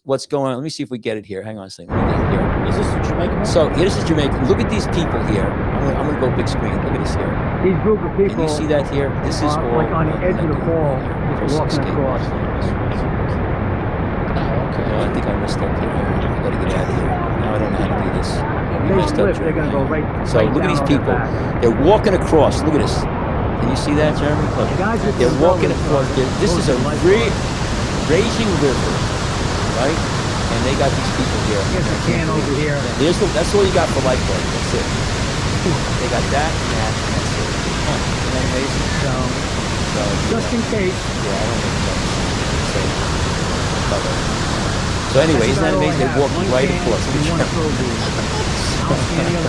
what's going on. Let me see if we get it here. Hang on a second. Let me get it here. Is this the Jamaican? one? So here, this is Jamaica. Look at these people here. I'm gonna go big screen. Look at this here. These group of Can people you see that here? This is all like on the edge of the fall, just walking across. Oh, I think I messed up here. I gotta get out of here. Now I don't know how to do this. We They messed up, slip, they're gonna go Jeremy. right. So right look at down these on their people. back. They're walking across. Look at this. Can you see that, Jeremy? Look. The guys with They're the walking umbrellas across. are This is a supposed to be raging river, right? And they got these people here. Here's a can over here. That's all you got for lifeguard. That's it. They got that and that, and that's it. Huh. Isn't that amazing? So just in case, yeah, I don't think so. So So anyway, isn't that amazing? They walked One right can across. and one appropriate. And the other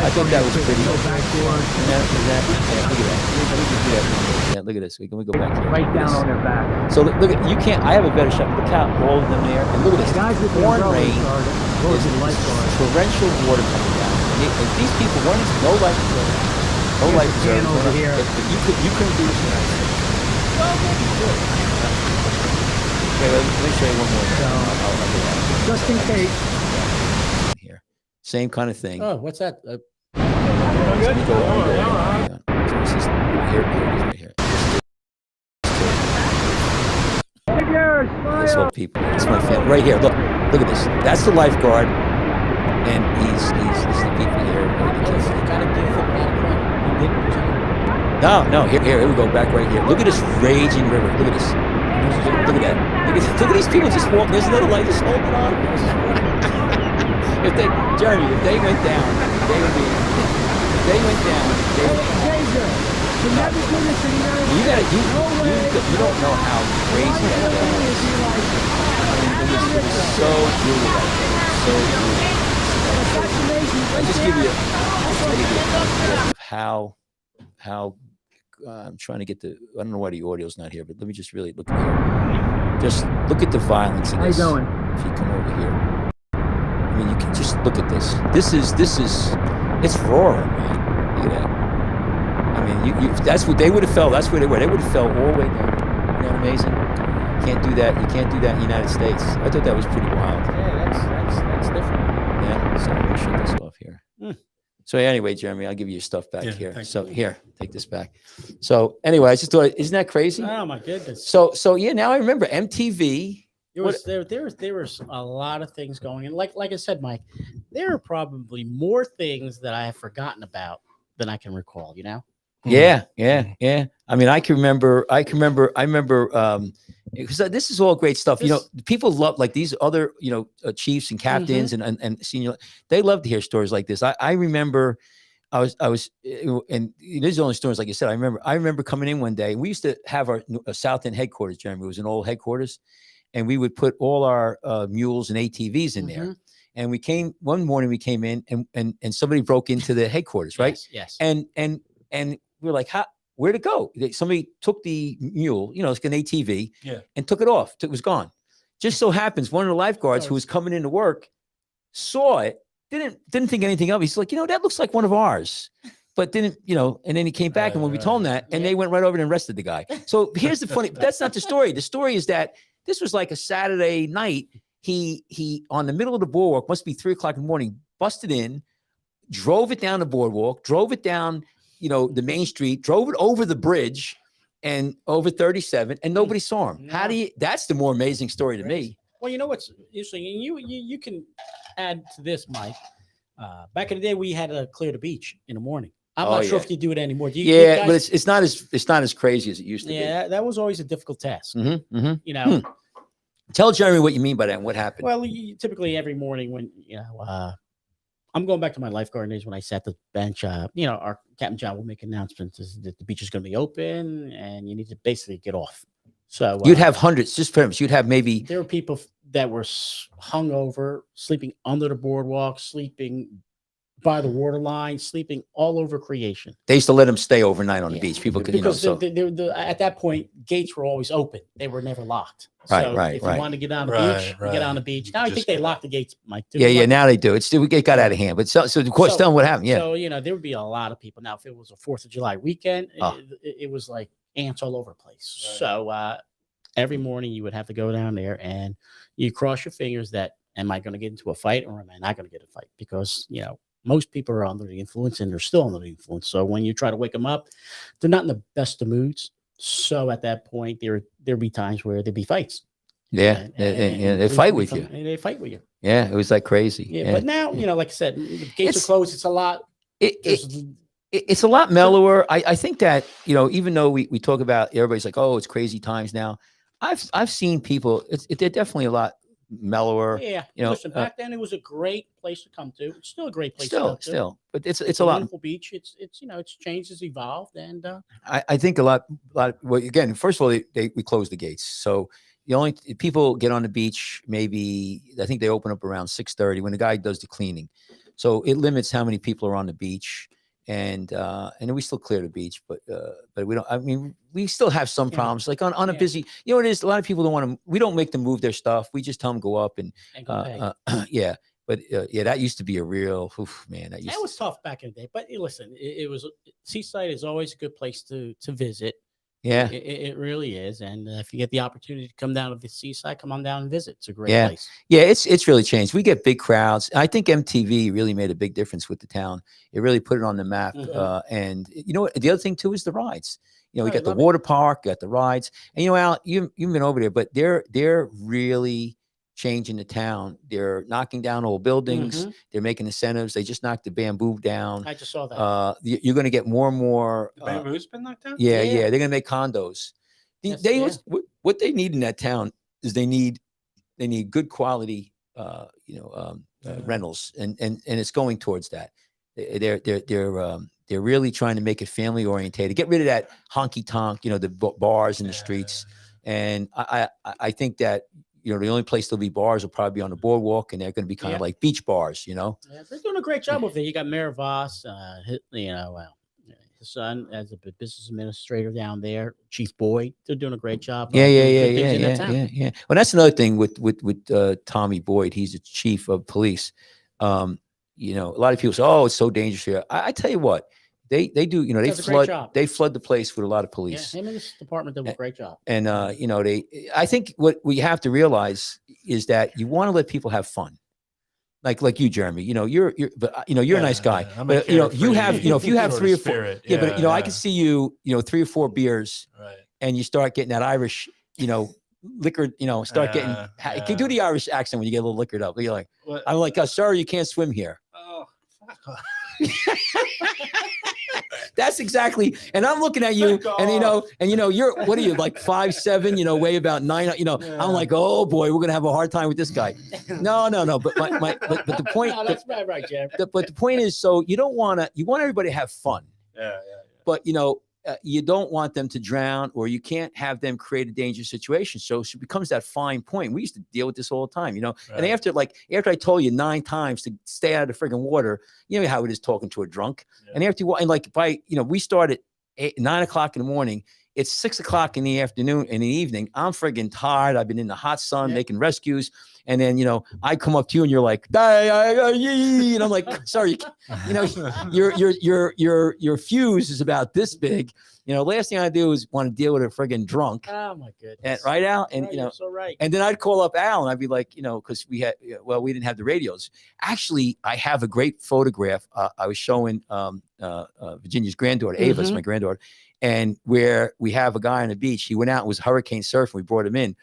I thought that was pretty. Go back door, Yeah, look at that. Let me just do that one more. Yeah, look at this. We can go back here. right Look at down this. on their back. So look at, you can't, I have a better shot. Look how all of them there. And look at this. The guys with the Pouring umbrellas rain. are those are the lifeguards. Torrential water coming down. And these people, no life preserver. No Here's life the preserver. can over here. You couldn't do this. Well, maybe you could. Okay, let me show you one more. So, I'll do that. just in case. Here. Same kind of thing. Oh, what's that? Let me go. Hang on. So this is, here it is right here. Figures, This smile. whole people. It's my family. Right here. Look at this. That's the lifeguard. And this is the people here. No, here we go, back right here. Look at this raging river. Look at this. Look at that. Look at these people just walking. There's another light just holding on. Jeremy, if they went down, they would be. If they went down, they would. Danger. You never do this in the United You States. gotta, you don't know how crazy that was. I mean, it was so brutal right there. So brutal. I just give you an idea of how I'm trying to get the, I don't know why the audio's not here, but let me just really look at here. Just look at the violence of How you this. doing? If you come over here, I mean, you can just look at this. This is, it's roaring, man. Look at that. I mean, that's what they would have felt. That's where they were. They would have fell all the way down. Isn't that amazing? Can't do that. You can't do that in the United States. I thought that was pretty wild. Yeah, that's different. Yeah. So let me shut this off here. Hmm. So anyway, Jeremy, I'll give you your stuff back Yeah, here. thank So you. here, take this back. So anyway, I just thought, isn't that crazy? Oh my goodness. So yeah, now I remember MTV. There was a lot of things going on. Like I said, Mike, there are probably more things that I have forgotten about than I can recall, you know? Yeah. I mean, I remember, because this is all great stuff. You know, people love, like, these other, chiefs and captains and senior, they love to hear stories like this. I remember I was, and these are only stories, like you said. I remember coming in one day. We used to have our South End headquarters, Jeremy. It was an old headquarters, and we would put all our mules and ATVs in there. And one morning we came in, and somebody broke into the headquarters, right? Yes. And we were like, where'd it go? Somebody took the mule, it's an ATV, and took it off. It was gone. Just so happens one of the lifeguards who was coming into work saw it, didn't think anything of it. He's like, that looks like one of ours. But didn't, and then he came back, and when we told him that, and they went right over and arrested the guy. So here's the funny, that's not the story. The story is that this was like a Saturday night. He on the middle of the boardwalk, must be 3:00 in the morning, busted in, drove it down the boardwalk, drove it down, the main street, drove it over the bridge and over 37, and nobody saw him. No. That's the more amazing story to me. Well, you know what's interesting, and you can add to this, Mike. Back in the day, we had to clear the beach in the morning. I'm not sure if you do it anymore. Do you but it's not as crazy as it used to be. Yeah, that was always a difficult task. Mm-hmm. Tell Jeremy what you mean by that and what happened. Well, typically every morning when I'm going back to my lifeguard days when I sat the bench. Our Captain John will make announcements that the beach is going to be open and you need to basically get off. So you'd have hundreds, just for instance, you'd have maybe. There were people that were hungover, sleeping under the boardwalk, sleeping by the water line, sleeping all over creation. They used to let them stay overnight on the beach. People could, because at that point, gates were always open. They were never locked. So if you wanted to get on the beach, you get on the beach. Now I think they lock the gates, Mike. Too. Yeah, now they do. It got out of hand. But so of course, tell them what happened. Yeah. So there would be a lot of people. Now, if it was a 4th of July weekend, it was like ants all over the place. Right. So every morning you would have to go down there and you cross your fingers that, am I going to get into a fight or am I not going to get in a fight? Because, most people are under the influence and they're still under the influence. So when you try to wake them up, they're not in the best of moods. So at that point, there'd be times where there'd be fights. Yeah. And they fight with you. And they fight with you. Yeah. It was like crazy. Yeah. But now, like I said, the gates are closed. It's a lot. It's a lot mellower. I think that, even though we talk about, everybody's like, oh, it's crazy times now. I've seen people, they're definitely a lot mellower. Yeah. Listen, back then it was a great place to come to. It's still a great place to come to. Still, but it's a lot. Wonderful beach. It's changed, it's evolved, and I think a lot. Well, again, first of all, we closed the gates, so the only people get on the beach, maybe I think they open up around 6:30 when the guy does the cleaning. So it limits how many people are on the beach. And then we still clear the beach, but we don't. I mean, we still have some problems. Like on a busy, you know, it is a lot of people don't want to. We don't make them move their stuff. We just tell them go up and go pay. yeah. But yeah, that used to be a real man. That was tough back in the day. But listen, it was Seaside is always a good place to visit. Yeah, it really is. And if you get the opportunity to come down to the Seaside, come on down and visit. It's a great place. Yeah, it's really changed. We get big crowds. I think MTV really made a big difference with the town. It really put it on the map. And you know what? The other thing too is the rides. You know, we got the water park, got the rides, and you know, Al, you've been over there, but they're really changing the town. They're knocking down old buildings. They're making incentives. They just knocked the bamboo down. I just saw that. You're going to get more and more. The bamboo's been knocked down. Yeah. They're going to make condos. What they need in that town is they need good quality, rentals, and it's going towards that. They're really trying to make it family orientated. Get rid of that honky tonk, you know, the bars in the streets. And I think that, you know, the only place there'll be bars will probably be on the boardwalk, and they're going to be kind of like beach bars, you know. Yeah, they're doing a great job with it. You got Mayor Voss, his son as a business administrator down there, Chief Boyd. They're doing a great job. Yeah. Well, that's another thing with Tommy Boyd. He's the chief of police. You know, a lot of people say, "Oh, it's so dangerous here." I tell you what. They do, you know, they flood the place with a lot of police. Yeah, him and his department did a great job. And you know, I think what we have to realize is that you want to let people have fun. Like you, Jeremy, you know, you're a nice guy, but you know, if you have 3 or 4, but you know, I can see you, 3 or 4 beers, and you start getting that Irish, you know, liquor, you know, start getting, you can do the Irish accent when you get a little liquored up. You're like, I'm like, sorry, you can't swim here. Oh, fuck. That's exactly, and I'm looking at you, and you're what are you, like 5'7", you know, weigh about 9, you know. I'm like, oh boy, we're gonna have a hard time with this guy. No, but but the point, that's right, Jim. But the point is, so you want everybody to have fun. Yeah. But you know, you don't want them to drown, or you can't have them create a dangerous situation. So it becomes that fine point. We used to deal with this all the time, you know. And after I told you 9 times to stay out of the friggin' water, you know how it is talking to a drunk. And after we start at 9 o'clock in the morning. It's 6 o'clock in the afternoon, in the evening. I'm friggin' tired. I've been in the hot sun making rescues. And then, you know, I come up to you and you're like, and I'm like, sorry, you know, your fuse is about this big. You know, last thing I do is want to deal with a friggin' drunk. Oh my goodness. And, right, Al? And, you know, so right. And then I'd call up Al and I'd be like, you know, because we didn't have the radios. Actually, I have a great photograph. I was showing Virginia's granddaughter, Ava's my granddaughter. And where we have a guy on the beach, he went out and was hurricane surfing. We brought him in,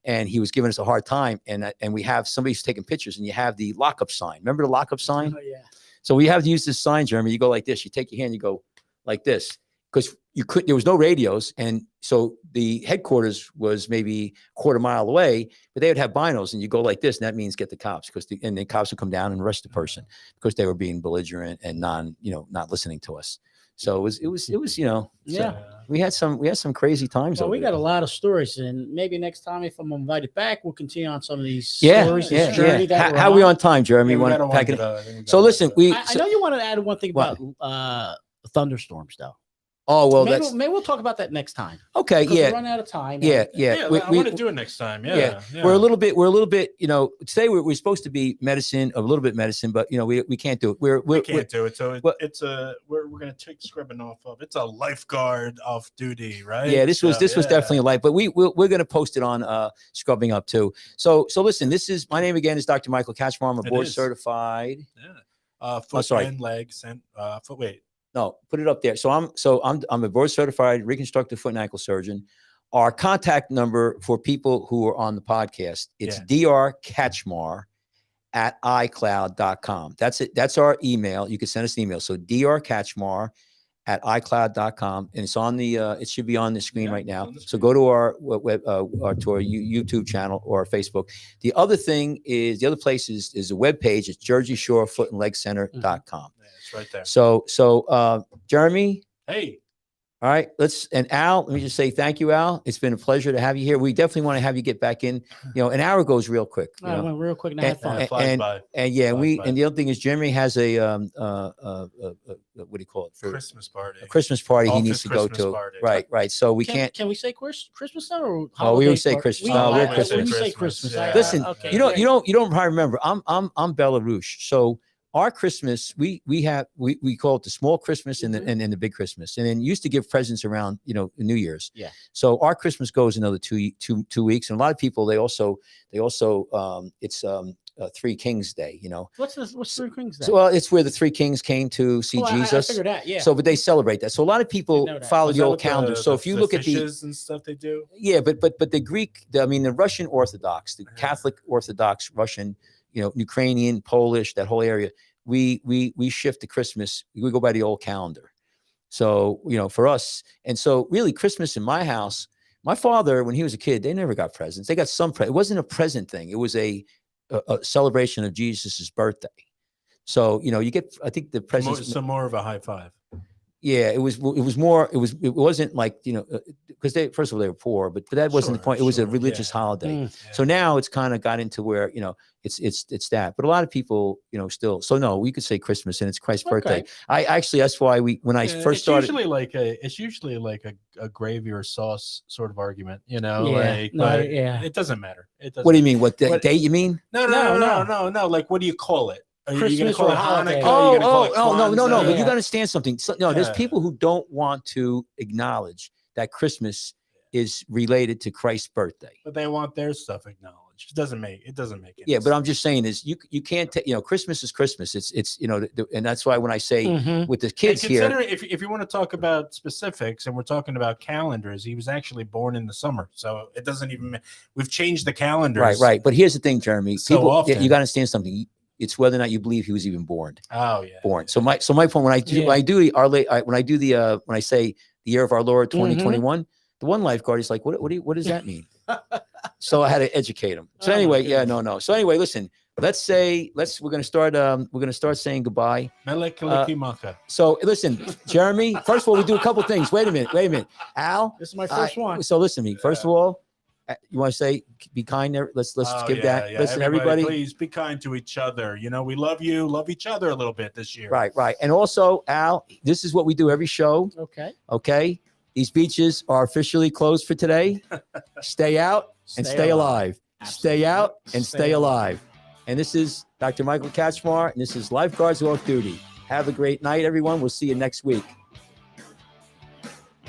and he was giving us a hard time. And we have somebody who's taking pictures, and you have the lockup sign. Remember the lockup sign? Oh yeah. So we have to use this sign, Jeremy. You go like this. You take your hand, you go like this, because there was no radios, and so the headquarters was maybe a quarter mile away, but they would have binos, and you go like this, and that means get the cops, and the cops would come down and arrest the person because they were being belligerent and not listening to us. So it was, you know, we had some crazy times. Well, we got a lot of stories, and maybe next time, if I'm invited back, we'll continue on some of these stories. How are we on time, Jeremy? Yeah, want to pack it? So listen, I know you wanted to add one thing about thunderstorms, though. Oh, well, maybe we'll talk about that next time. Okay. Yeah. We run out of time. Yeah. I want to do it next time. Yeah. We're a little bit, you know, today we're supposed to be medicine, a little bit medicine, but you know, we can't do it. We can't do it. So we're going to take scribbing off of, it's a lifeguard off duty, right? Yeah. This was definitely a life, but we're going to post it on Scrubbing Up too. So listen, my name again is Dr. Michael Kachmar. I'm a board certified. Yeah. Foot and legs and foot weight. No, put it up there. So I'm a board certified reconstructive foot and ankle surgeon. Our contact number for people who are on the podcast, it's drkachmar @icloud.com. That's it. That's our email. You can send us an email. So drkachmar @icloud.com, and it's on the it should be on the screen right now. So go to our YouTube channel or our Facebook. The other place is a web page. It's JerseyShoreFootandLegCenter.com. It's right there. So Jeremy, hey, All right, and Al, let me just say thank you, Al. It's been a pleasure to have you here. We definitely want to have you get back in. An hour goes real quick. I went real quick and I had fun. It flies by. And yeah, Flies by. and the other thing is Jeremy has a what do you call it? For Christmas party. a Christmas party he Office needs to go Christmas to. party. Right. So we Can can't. we say Christmas now or Oh, we would holiday say party? Christmas. We, No, we're when Christmas. we say Christmas, Christmas, yeah. Listen, okay, you great. don't probably remember. I'm Belarus, so our Christmas we call it the small Christmas and the big Christmas, and then used to give presents around New Year's. Yeah. So our Christmas goes another two weeks, and a lot of people they also it's Three Kings Day. What's Three Kings Day? So it's where the three kings came to see Jesus. I figured that. Yeah. So, but they celebrate that. So a lot of people Didn't know that. follow Was the that old with calendar. So if you look at the fishes and stuff they do. yeah, but the Greek, the Russian Orthodox, the Catholic Orthodox, Russian, Ukrainian, Polish, that whole area, we shift to Christmas. We go by the old calendar. So, for us, and so really Christmas in my house, my father, when he was a kid, they never got presents. They got some it wasn't a present thing. It was a celebration of Jesus's birthday. So, you get, I think the presents. More of a high five. Yeah, it wasn't like, because first of all, they were poor, but that wasn't the point. It was a religious holiday. Yeah. So now it's kind of got into where, it's that, but a lot of people, still, so no, we could say Christmas and it's Christ's birthday. I actually, that's why when I first started. It's usually like a gravy or sauce sort of argument, Yeah. but Yeah. it doesn't matter. It doesn't What do you mean? What date you mean? No. Like, what do you call it? Are you going to Christmas call or it holiday? Hanukkah? No. But you Yeah. got to understand something. So, no, there's Yeah. people who don't want to acknowledge that Christmas is related to Christ's birthday. But they want their stuff acknowledged. It doesn't make any Yeah, but I'm just saying is you can't take, Christmas is Christmas. It's and that's why when I say Mhm. with the kids and here, considering if you want to talk about specifics and we're talking about calendars, he was actually born in the summer, so it doesn't even. We've changed the calendars. right. But here's the thing, Jeremy. So People, often. you got to understand something. It's whether or not you believe he was even born. Oh yeah. Born. So my point when I do Yeah. when I do when I say the year of our Lord 2021, the one lifeguard is like, what does that mean? So I had to educate him. So Oh, my anyway, goodness. no. So anyway, listen. We're gonna start saying goodbye. Melek Kalikimaka. So listen, Jeremy. First of all, we do a couple things. Wait a minute, Al. This is my first one. So listen to me. First of all, you want to say be kind there. Let's give that. Yeah. Listen, everybody. Please be kind to each other. We love you. Love each other a little bit this year. Right. And also, Al, this is what we do every show. Okay. These beaches are officially closed for today. Stay out and stay alive. Stay out and stay alive. And this is Dr. Michael Kachmar, and this is Lifeguards Off Duty. Have a great night, everyone. We'll see you next week.